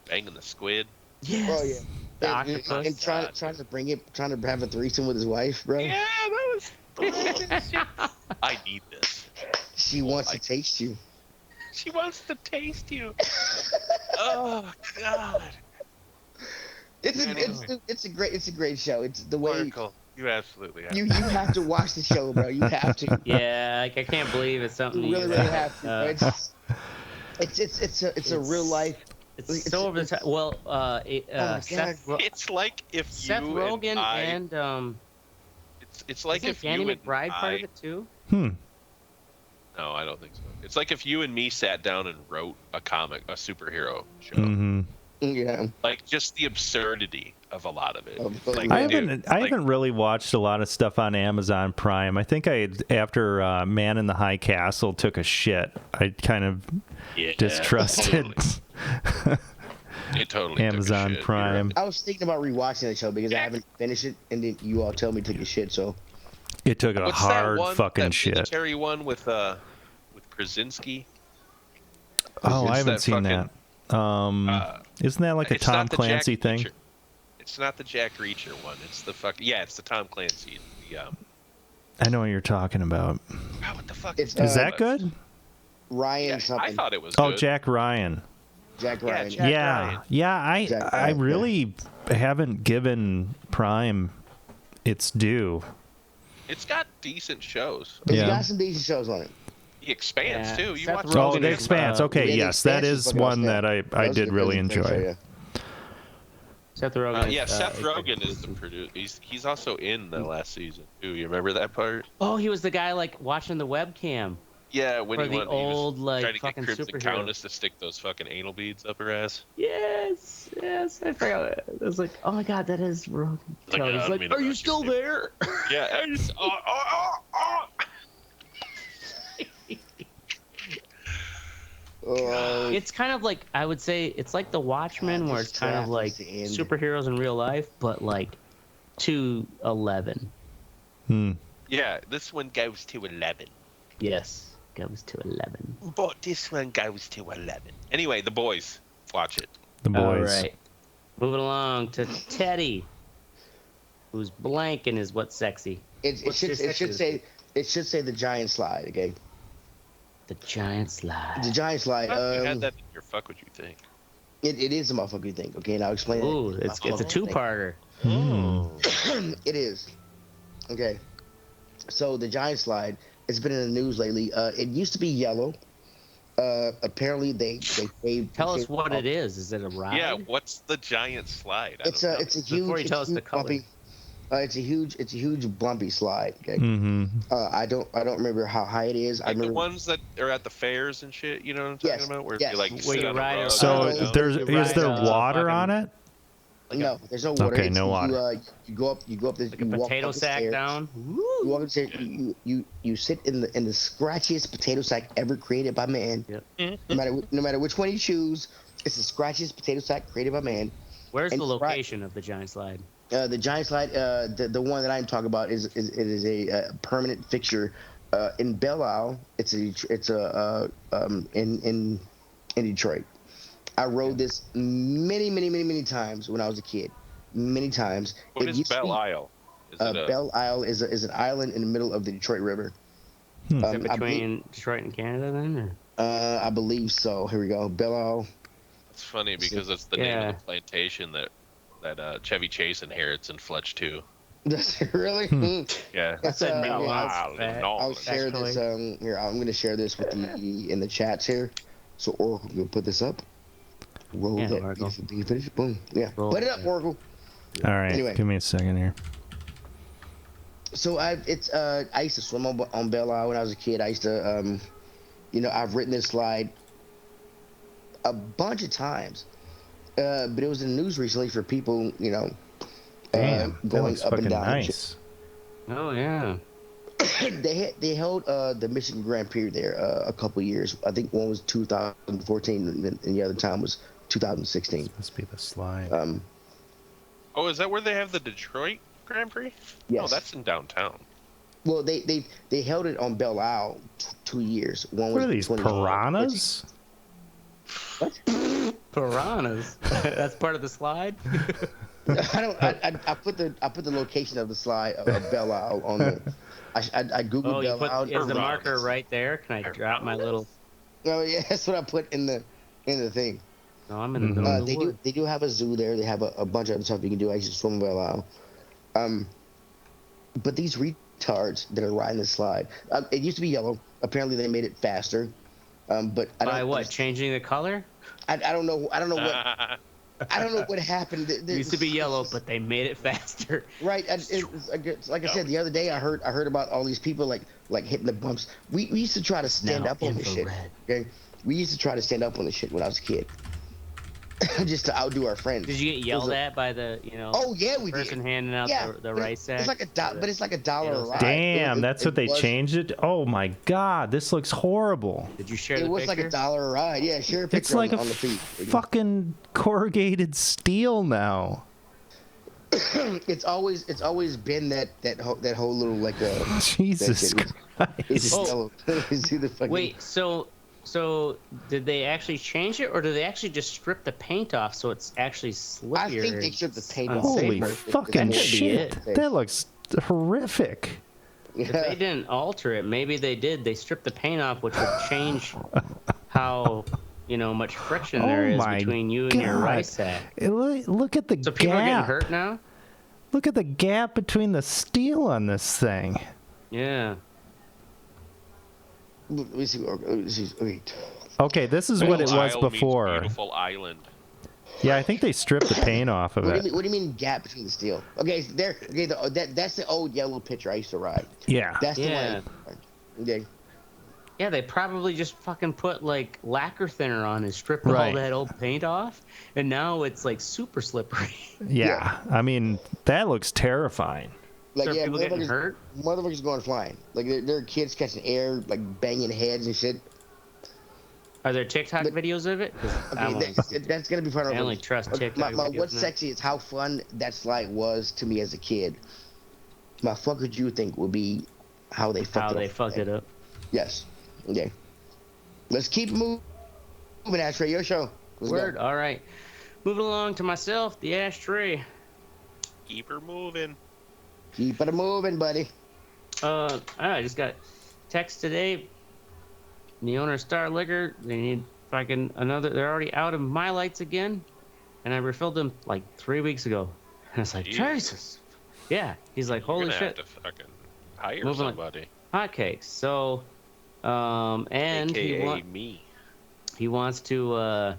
banging the squid. Yes. Oh yeah. The And octopus. trying to have a threesome with his wife, bro. Yeah, that was I need this. She wants to taste you. She wants to taste you. Oh God. It's a great show. It's the way Oracle, you absolutely have. you have to watch the show, bro. You have to. Yeah, like I can't believe it's something. You really have to. Bro. It's a real life. It's so over the top. Well, Seth, It's like if Seth you Rogen and I, and it's like isn't if Danny you and McBride part I, of it too? No, I don't think so. It's like if you and me sat down and wrote a superhero show. Mm-hmm. Yeah. Like just the absurdity of a lot of it. Like, I dude, haven't really watched a lot of stuff on Amazon Prime. I think after Man in the High Castle took a shit, I kind of distrusted It totally Amazon took a shit. Prime. I was thinking about rewatching the show because I haven't finished it, and then you all tell me to take a shit. So It took a What's hard that one, fucking that shit. military one with Krasinski? Oh, I It's haven't that seen fucking, that. Isn't that like a it's Tom not the Clancy Jack thing? Reacher. It's not the Jack Reacher one. It's the it's the Tom Clancy. I know what you're talking about. Wow, what the fuck It's, Is that good? Ryan Yeah, something. I thought it was Oh, good. Jack Ryan. Jack Yeah, Ryan. Jack Yeah, Ryan. yeah. Jack I Ryan, yeah. really haven't given Prime its due. It's got decent shows. It's Yeah. got some decent shows on it. The Expanse Yeah, too. You Seth watch Rogen Oh, Rogan The is, Expanse. Okay, Yeah, The yes, that Expanse is fucking one awesome. that I was did a really great show, enjoy. yeah. Seth Rogen. Yeah, is, Seth is- Rogen is the producer. He's also in the last season too. You remember that part? Oh, he was the guy like watching the webcam. Yeah, when For he the went, old, he was like, trying to get fucking Crimson superhero. Countess to stick those fucking anal beads up her ass. Yes, I forgot. It was like, oh my god, that is Rogan. Like, He's I like, mean, are you about still you, there? Yeah. I just, Oh, It's kind of like, I would say, it's like The Watchmen, where this it's kind of trap like is the end. superheroes in real life, but like to 11. Yeah, this one goes to 11. Yes, goes to 11. But this one goes to 11. Anyway, The Boys. Watch it. The boys. All right, moving along to Teddy, who's blank and is what's sexy. it should say the Giant Slide. Okay, The Giant Slide. the Giant Slide. You had that in your fuck what you think. It is a motherfucker thing. Okay, now explain Ooh, it. it's a two-parter. It is. Okay. So the Giant Slide, it's been in the news lately. It used to be yellow. Apparently they saved. Tell us what it is. Is it a ride? Yeah, what's the giant slide? I It's don't a know. it's a huge. Before you it's tell a us the huge color. bumpy. It's a huge bumpy slide. Okay. Mm-hmm. I don't remember how high it is. I Like the remember. ones that are at the fairs and shit, you know what I'm talking Yes, about? Where yes. you like Where sit you on a ride rug. it So Oh, there's you is ride, there water fucking- on it? No, there's no water. Okay, It's- no water. You go up. The Like a you walk potato up the sack stairs. down. You walk up the stairs. You sit in the scratchiest potato sack ever created by man. Yep. No matter which one you choose, it's the scratchiest potato sack created by man. Where's And the it's right- location of the Giant Slide? The Giant Slide, the one that I'm talking about is a permanent fixture in Belle Isle. It's in Detroit. I rode this many times when I was a kid. Many times. What It is used to Belle be- Isle? Is it a, Belle Isle is an island in the middle of the Detroit River. Is it I believe- between Detroit and Canada then? Or? I believe so. Here we go. Belle Isle. it's funny because it's the name Yeah. of the plantation that Chevy Chase inherits in Fletch 2. Does it really? Yeah. It's, a uh, no. yeah, Wow, Fat. no. I'll share this. Here, I'm going to share this with the in the chats here. So Oracle can put this up. Roll Yeah, that. Oracle. Do you finish? Boom. Yeah. Roll Put it up, it. Oracle. All right, Anyway. give me a second here. So I used to swim on Belle Isle when I was a kid. I used to I've ridden this slide a bunch of times, but it was in the news recently for people, Damn, that going looks up and fucking down. nice. Oh yeah. They held the Michigan Grand Prix there a couple years. I think one was 2014, and the other time was 2016. This must be the slide. Oh, is that where they have the Detroit Grand Prix? Yes. No, that's in downtown. Well, they held it on Belle Isle 2 years. One What was are these, piranhas? What? Piranhas. That's part of the slide. I put the location of the slide of Belle Isle on the. I googled Oh, you Belle put Isle. is the marker right there? Can I drop my little? Oh yeah, that's what I put in the thing. No, I'm in the middle of the woods. They do have a zoo there. They have a bunch of other stuff you can do. I used to swim in Belle Isle. But these retards that are riding the slide, it used to be yellow. Apparently they made it faster. But I don't. By what? Changing the color? I don't know. I don't know what. I don't know what happened. It used to be yellow, but they made it faster. Right. Like I said the other day, I heard about all these people like hitting the bumps. We used to try to stand up on this shit. Okay. We used to try to stand up on this shit when I was a kid, just to outdo our friends. Did you get yelled at by the Oh yeah, we person did. handing out the rice sack? It's like but it's like $1 a ride. Damn, that's what they changed it. Oh my god, this looks horrible. Did you share the It was picture? like $1 a ride. Yeah, share a picture It's like on the feed. fucking corrugated steel now. It's always been that whole little like Jesus Christ. It's yellow. See the fucking... Wait, so did they actually change it, or did they actually just strip the paint off so it's actually slippier? I think they stripped the paint off. Holy Unsafer? fucking That could be shit. it. That looks horrific. If they didn't alter it, maybe they did. They stripped the paint off, which would change how much friction there is between you and your rice sack. Look at the gap. So people are getting hurt now? Look at the gap between the steel on this thing. Yeah. Let me see. Okay. Okay, this is what it Belle was Isle means before. Beautiful island. Yeah, I think they stripped the paint off of it. What do you mean gap between the steel? Okay, there. Okay, that's the old yellow picture I used to ride. Yeah. That's the Yeah. one. Okay. Yeah, they probably just fucking put like lacquer thinner on and stripped all Right. that old paint off, and now it's like super slippery. Yeah. I mean, that looks terrifying. Like So are people getting motherfuckers- hurt? Motherfuckers going flying. Like there are kids catching air, like banging heads and shit. Are there TikTok videos of it? 'Cause I Okay, won't- that's gonna be part of. I only trust TikTok My videos what's now. sexy is how fun that slide was to me as a kid. My fuck would you think would be how they fucked how it they up. fucked it up. Yes. Okay. Let's keep moving, Ashtray. Your show. Let's Word. go. All right. Moving along to myself, the ashtray. Keep her moving. Keep it moving, buddy. I just got text today. The owner of Star Liquor, they need fucking another. They're already out of my lights again, and I refilled them like 3 weeks ago. And it's like, Jesus. Yeah. He's like, holy You're gonna shit. have to fucking hire Moving on. somebody. Hotcakes. So, and AKA me. he wants to,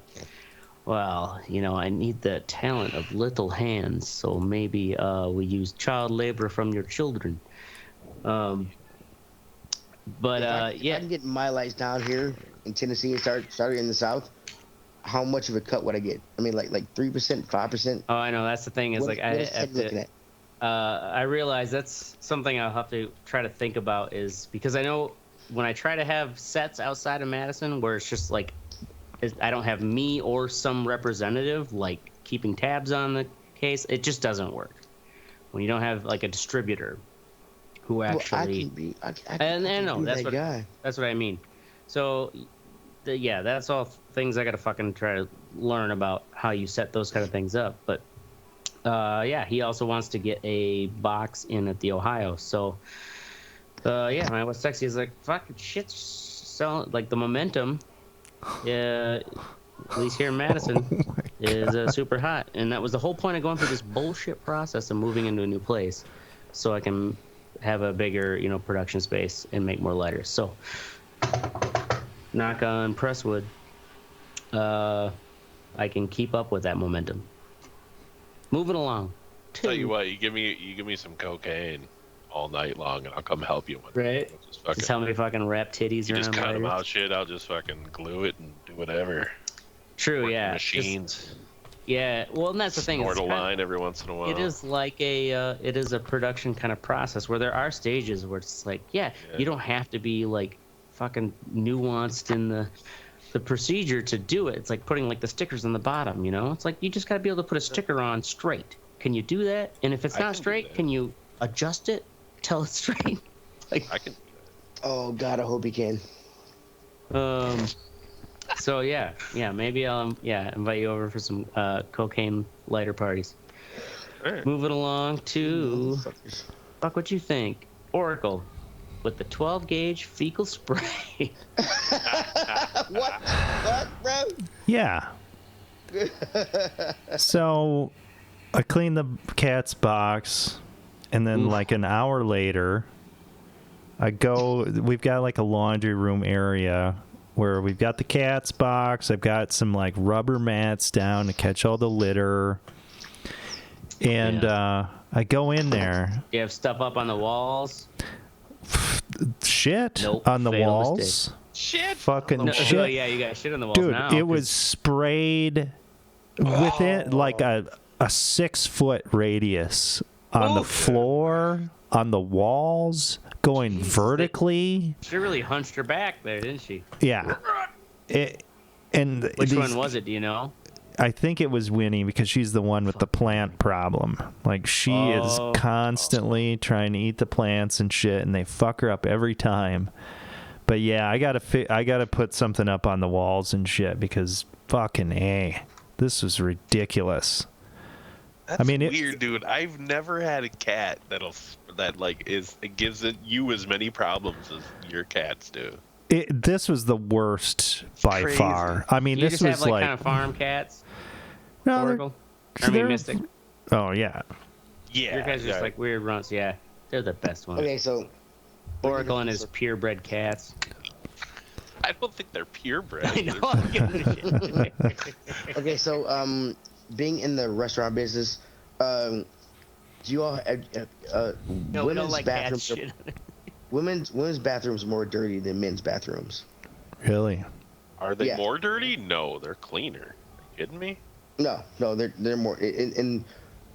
well, I need the talent of little hands, so maybe we use child labor from your children. But If I yeah, can get my lights down here in Tennessee and start in the South, how much of a cut would I get? I mean, like 3%, 5%. oh, I know that's the thing. Is What like is I Ted have looking to. at? I realize that's something I'll have to try to think about, is because I know when I try to have sets outside of Madison where it's just like I don't have me or some representative like keeping tabs on the case, it just doesn't work when you don't have like a distributor who actually. I can And no, be that's that what guy. that's what I mean. So, yeah, that's all things I gotta fucking try to learn about how you set those kind of things up. But yeah, he also wants to get a box in at the Ohio. So, yeah, man, what's sexy is like fucking shit. So like the momentum, at least here in Madison, is super hot, and that was the whole point of going through this bullshit process of moving into a new place, so I can have a bigger, production space and make more lighters. So, knock on press wood, I can keep up with that momentum. Moving along. Tell you what, you give me some cocaine. all night long, and I'll come help you. Right. Just how many fucking wrap titties you around just cut them lighters. out, shit. I'll just fucking glue it and do whatever. True, Work the yeah. machines. Yeah, well, and that's the thing. Snort It's a kinda- line every once in a while. It is like it is a production kind of process where there are stages where it's like, yeah, you don't have to be like fucking nuanced in the procedure to do it. It's like putting like the stickers on the bottom, you know? It's like you just got to be able to put a sticker on straight. Can you do that? And if it's I not can do straight, that. can you adjust it till it's straight? Like, I can. Oh God, I hope he can. so yeah, maybe I'll invite you over for some cocaine lighter parties. Alright. Moving along to Motherfuckers. fuck what you think. Oracle with the 12 gauge fecal spray. What? What, bro? Yeah. So I cleaned the cat's box, and then like an hour later, we've got like a laundry room area where we've got the cat's box. I've got some like rubber mats down to catch all the litter. And I go in there. You have stuff up on the walls. Shit Nope, on the fatal walls. mistake. Shit. Fucking No, shit. oh, yeah, you got shit on the walls Dude, now. it was sprayed within like a 6-foot radius on the Oof. floor, on the walls, going vertically. She really hunched her back there, didn't she? Yeah. Which one was it? Do you know? I think it was Winnie because she's the one with the plant problem. Like she is constantly trying to eat the plants and shit, and they fuck her up every time. But yeah, I gotta put something up on the walls and shit because fucking A, this was ridiculous. That's mean, weird, dude. I've never had a cat that gives you as many problems as your cats do. This was the worst by crazy. far. I mean, You this just was have like like kind of farm cats. no, Oracle. I they're- mean, Mystic. Oh yeah, Yeah. Your guys are just like weird runts. Yeah, they're the best ones. Okay, so Oracle and his purebred cats. I don't think they're purebred. I know. I'm giving a shit. okay, so being in the restaurant business, do you all No, we don't women's like cat bathrooms? shit. Women's bathrooms are more dirty than men's bathrooms. really. Are they Yeah. more dirty? No, they're cleaner. Are you kidding me? No, they're more in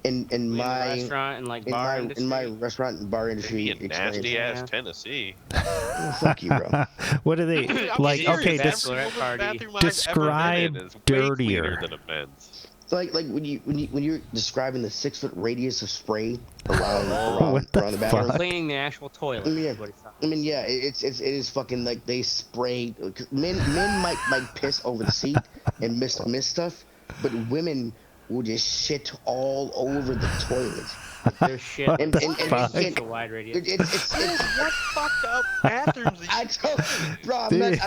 In my the restaurant and like in bar my industry. in my restaurant and bar industry Maybe in nasty experience. ass Tennessee. Oh, fuck you, bro. What are they I'm like? serious. Okay, That's this, Bachelorette Every party. bathroom I've Describe ever been in is way dirtier. cleaner than a men's. Like when you're describing the 6-foot radius of spray around What the around the bathroom. fuck? Cleaning the actual toilet. I mean, yeah. is what he's talking I mean, yeah, it is fucking like they spray. 'Cause men might piss over the seat and miss stuff, but women will just shit all over the toilet. about. Their shit. And- and- fuck? It's a wide radius. It's What fucked up bathrooms? I told bro, I'm not. It's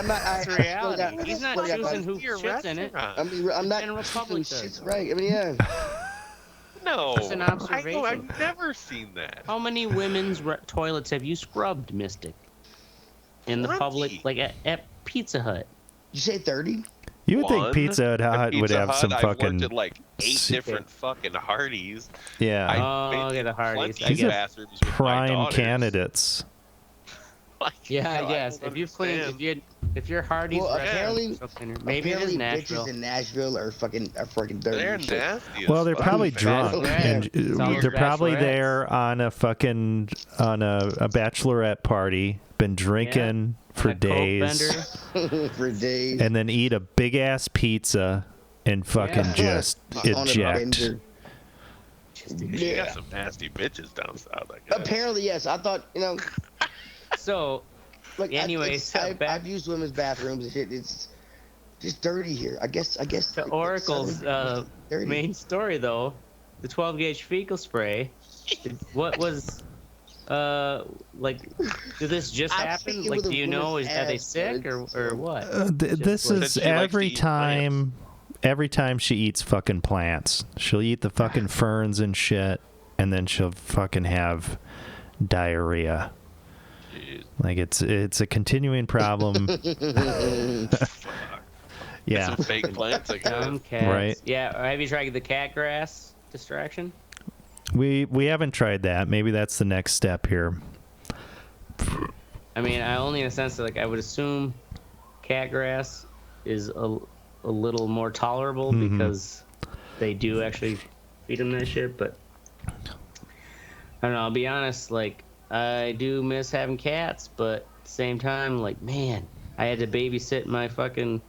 I reality. He's not swear to God, choosing who shits in it. I'm not. General public does. Shit's right. I mean, yeah. No, It's an observation. I've never seen that. How many women's toilets have you scrubbed, Mystic? In the Plenty. public, like at Pizza Hut. You say 30? You would think One, Pizza Hut at would Pizza have Hut, some I've fucking worked at like 8 sick- different fucking Hardee's. yeah Oh, okay, the Hardee's. Plenty I of guess. bathrooms with my prime daughters. candidates. Like, Yeah, I don't guess. If you've cleaned, understand. if you're Hardee's, Well, restaurant, maybe it is apparently Nashville. bitches in Nashville are fucking dirty. They're as shit. nasty. as Well, they're fuck. probably Bachelorette. drunk, and It's all they're probably bachelorettes. there on a bachelorette party, been drinking for On a Coke days, bender. For days. and then eat a big ass pizza and fucking Yeah. just On a eject. bender. You Yeah. got some nasty bitches down south. I guess. Apparently, yes. I thought, So, like, anyways, I've used women's bathrooms and shit. It's just dirty here. I guess. to Oracle's dirty. main story, though, the 12 gauge fecal spray. What was, like, did this just I happen? think it Like, was a do you know? woman's Are they ass, sick but or what? This like- is Said she likes every to eat time. Every time she eats fucking plants, she'll eat the fucking ferns and shit, and then she'll fucking have diarrhea. Jeez. Like it's a continuing problem. Yeah. Some fake plants, I guess. Dumb cats. Right. Yeah. Have you tried the cat grass distraction? We haven't tried that. Maybe that's the next step here. I mean, I only in a sense that, like, I would assume cat grass is a little more tolerable because they do actually feed them that shit. But I don't know. I'll be honest. Like, I do miss having cats, but at the same time, like, man, I had to babysit my fucking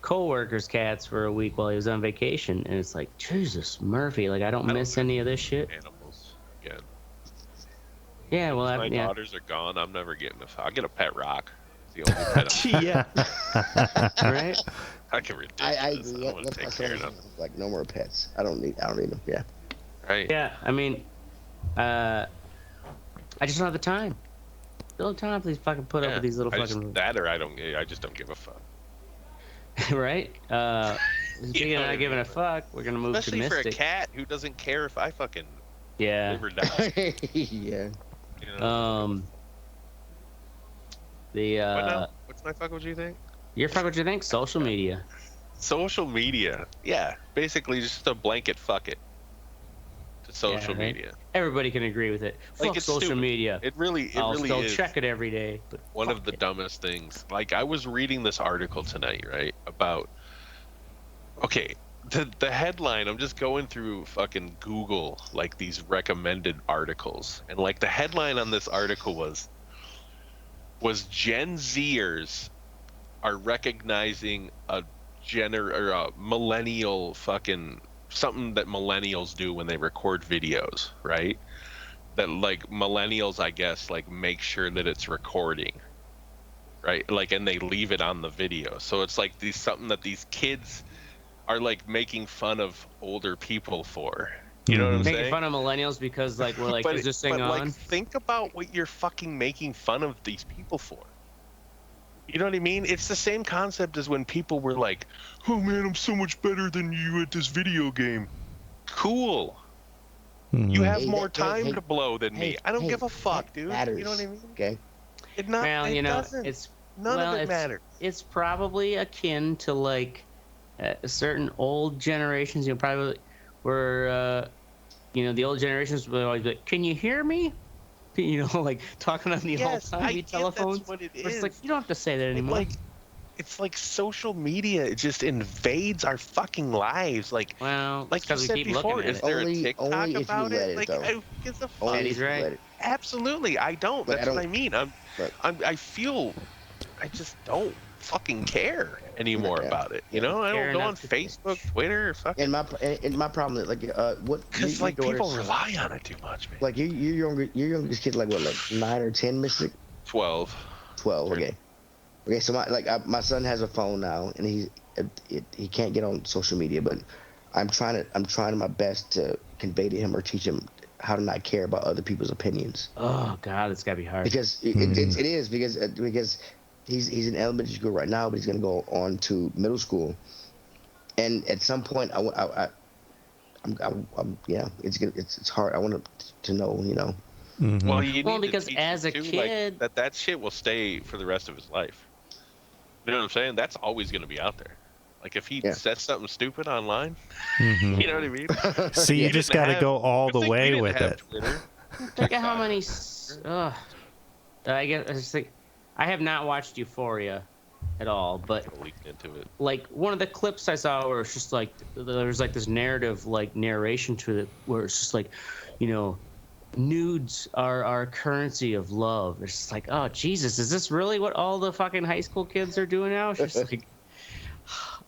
coworker's cats for a week while he was on vacation, and it's like, Jesus, Murphy, like, I don't miss any of this shit. Animals again. Yeah, well, My yeah. daughters are gone. I'm never getting I'll get a pet rock. It's the only pet. Yeah. Right. Fucking ridiculous. I I agree. don't want to That's my take care of son. them. Like, no more pets. I don't need them. Yeah. Right. Yeah, I mean, I just don't have the time. Don't have time for these fucking put up with these little fucking I just don't give a fuck. right. Speaking of not giving a fuck, we're gonna move Especially to for Mystic. a cat who doesn't care if I fucking Yeah. live or die. Yeah. You know? What now? What's my fuck? What you think? Your fuck what you think? Social media. Social media. Yeah, basically just a blanket fuck it to social right? media. Everybody can agree with it. Like, Fuck it's social stupid. media. It really I'll still is check it every day. But one fuck of the it. dumbest things. Like, I was reading this article tonight, right? About the headline. I'm just going through fucking Google, like, these recommended articles, and like the headline on this article was Gen Zers are recognizing a millennial fucking something that millennials do when they record videos, right? That, like, millennials, I guess, like, make sure that it's recording, right? Like, and they leave it on the video. So it's like something that these kids are, like, making fun of older people for. You know what I'm saying? Making fun of millennials because, like, we're like, is this thing on? Like, think about what you're fucking making fun of these people for. You know what I mean? It's the same concept as when people were like, "Oh man, I'm so much better than you at this video game." Cool. You have more time to blow than me. I don't give a fuck, dude. Matters. You know what I mean? Okay. Well, It you know, doesn't. it's None of it matters. It's probably akin to, like, certain old generations. You know, probably where the old generations would always be like, "Can you hear me?" You know, like, talking on the old-timey telephones. That's what it It's is. like, you don't have to say that anymore. It's like social media. It just invades our fucking lives. Like, well, like you because we said keep before, looking at is it. there Only- a TikTok only if you about let it? it, Like, though. who gives a fuck? Only He's if you right. let it. Absolutely, I don't. But That's I what I don't- mean. I feel, I just don't fucking care anymore Yeah. about it. You know, I Care don't go on enough to Facebook, Twitter, fucking. And my problem is, like, what? Because, your like, people daughters- rely on it too much, man. Like, your youngest kid's like what, like 9 or 10, Mystic? 12. 12. Okay. Okay. So my son has a phone now, and he can't get on social media, but I'm trying my best to convey to him or teach him how to not care about other people's opinions. Oh God, it's gotta be hard. Because it is because he's in elementary school right now, but he's gonna go on to middle school, and at some point it's hard. I want to know, you know. Well, you need because to teach as him, a too, kid, like, that shit will stay for the rest of his life. You know what I'm saying? That's always going to be out there. Like, if he says something stupid online, you know what I mean? So you just got to go all the way with it. Look at how many. I guess I just think I have not watched Euphoria at all, but Leaked into it. like one of the clips I saw where it's just like there's like this narrative, like narration to it, where it's just like, you know, nudes are our currency of love. It's just like, oh Jesus, is this really what all the fucking high school kids are doing now? It's just like,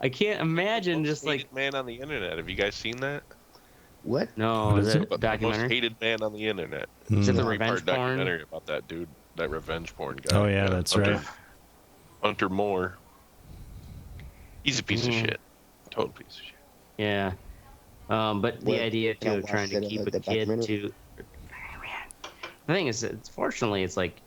I can't imagine just like man on the internet. Have you guys seen that? What? no, is it The most documentary? hated man on the internet. Is it the Three-part revenge porn? documentary about that dude, that revenge porn guy. Oh yeah, that's right. Hunter Moore. He's a piece of shit. Total piece of shit. Yeah. But the What? idea too Yeah, of trying to watched keep it, a the kid documentary? to the thing is, fortunately, it's like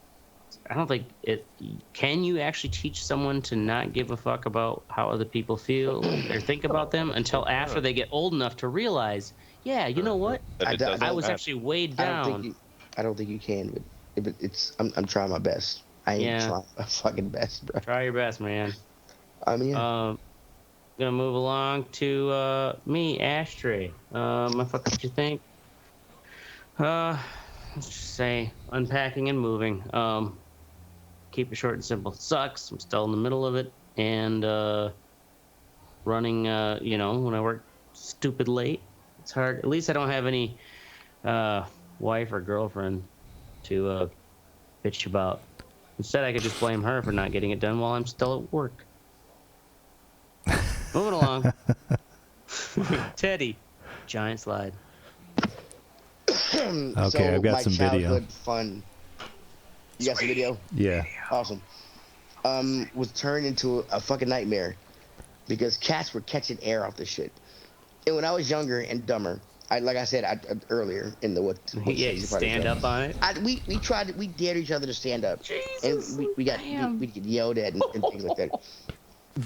I don't think it. Can you actually teach someone to not give a fuck about how other people feel or think about them until after they get old enough to realize, yeah, you know what? That it doesn't I was matter. actually weighed I down. don't think you can, but I'm trying my best. I ain't trying my fucking best, bro. Try your best, man. I mean, Gonna move along to me, Ashtray. My fuck, what you think? Let's just say unpacking and moving. Keep it short and simple. It sucks. I'm still in the middle of it, and running. When I work stupid late, it's hard. At least I don't have any wife or girlfriend to bitch about. Instead, I could just blame her for not getting it done while I'm still at work. Moving along. Teddy, Giant Slide. Okay, So I've got my some video. childhood fun. You got some video? Yeah. Awesome. Was turned into a fucking nightmare because cats were catching air off this shit. And when I was younger and dumber, like I said earlier in the what Yeah, you stand up on it. We dared each other to stand up, Jesus, and we get yelled at and things like that.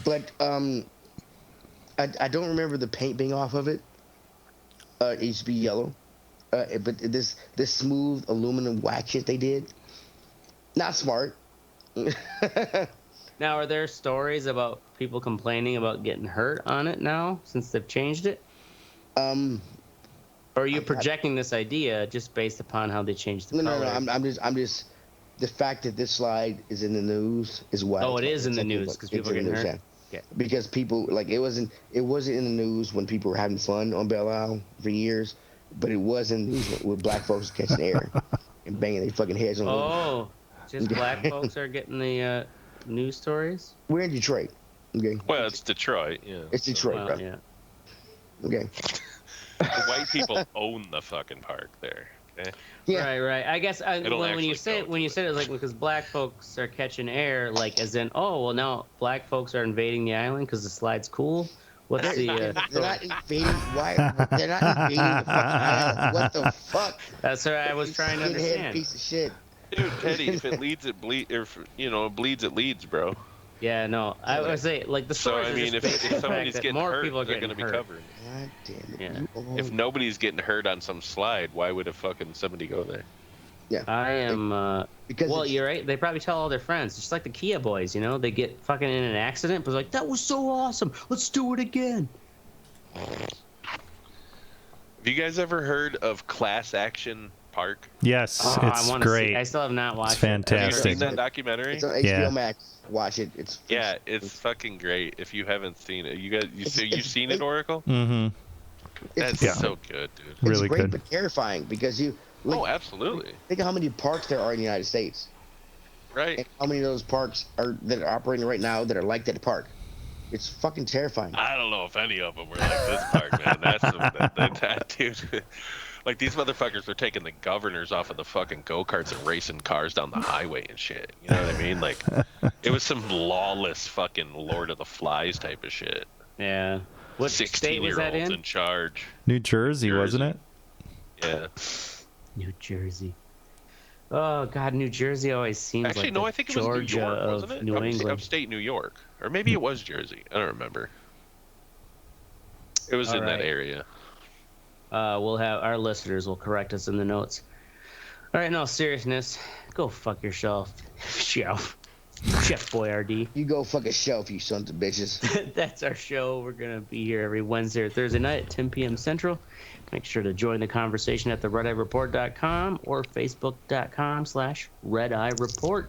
But I don't remember the paint being off of it. It used to be yellow, but this smooth aluminum wax shit they did, not smart. Now, are there stories about people complaining about getting hurt on it now since they've changed it? Or are you projecting this idea just based upon how they changed the color? No. I'm just the fact that this slide is in the news is why. Oh, it is in the news because people are getting hurt. Yeah. Yeah. Because people it wasn't in the news when people were having fun on Belle Isle for years, but it was in the news with black folks catching air and banging their fucking heads on. Oh, just black folks are getting the news stories. We're in Detroit. Okay. Well, it's Detroit. Yeah. It's Detroit, Well, bro. yeah. Okay. The white people own the fucking park there. Okay. Yeah. Right. I guess when you said it was like because black folks are catching air, like as in, oh well, now black folks are invading the island because the slide's cool. What's the? They're not invading. Why? They're not invading the fucking island. What the fuck? That's what I was trying to Skinhead understand. piece of shit. Dude, Teddy, if it leads, it bleeds. It bleeds, it leads, bro. Yeah, no, I would say like the So stories I are mean, just if based on the somebody's fact that getting more hurt, people are they're getting going to be hurt. covered. God damn it. Yeah. You all- If nobody's getting hurt on some slide, why would somebody go there? Yeah. I am. Because Well, it's- you're right. They probably tell all their friends, just like the Kia boys. You know, they get fucking in an accident, but like that was so awesome. Let's do it again. Have you guys ever heard of Class Action Park? Yes, Oh, I it's wanna great. See. I still have not watched It's it. Have you fantastic. seen that documentary? It's on HBO Yeah. Max. Watch it. It's Fucking great. If you haven't seen it, you've seen it, it's- Oracle? Mm-hmm. That's Yeah. so good, dude. It's Really great good. but terrifying because you Oh, absolutely. think of how many parks there are in the United States Right. and how many of those parks that are operating right now that are like that park. It's fucking terrifying. I don't know if any of them were like this park, man. That dude. Like these motherfuckers were taking the governors off of the fucking go-karts and racing cars down the highway and shit. You know what I mean? Like it was some lawless fucking Lord of the Flies type of shit. Yeah. What state was that 16-year-olds in? in charge. New Jersey, wasn't it? Yeah. New Jersey. Oh God, New Jersey always seems Actually, like no, the I think it was New Georgia York, of wasn't it? New England. Upstate New York, or maybe it was Jersey. I don't remember. It was All in that right. area. We'll have our listeners will correct us in the notes. All right, in all seriousness, go fuck yourself, Chef Boyardee. You go fuck a shelf, you sons of bitches. That's our show. We're gonna be here every Wednesday or Thursday night at 10 p.m. Central. Make sure to join the conversation at theredeyereport.com or facebook.com/redeyereport.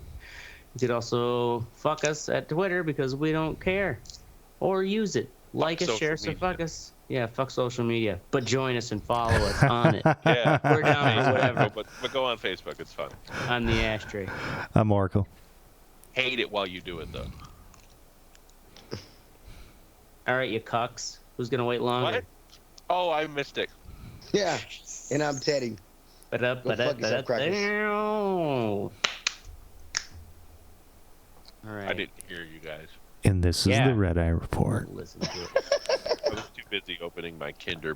You could also fuck us at Twitter because we don't care, or use it. Like us, social share, so media. fuck us. Yeah, fuck social media. But join us and follow us on it. Yeah. We're down for whatever. But go on Facebook. It's fun. On the ashtray. I'm Oracle. Hate it while you do it though. All right, you cucks. Who's gonna wait longer? What? Oh, I missed it. Yeah. And I'm Teddy. Go fuck yourself, crackers. All right. I didn't hear you guys. And this is Yeah. the Red Eye Report. Listen to it. I was too busy opening my Kinder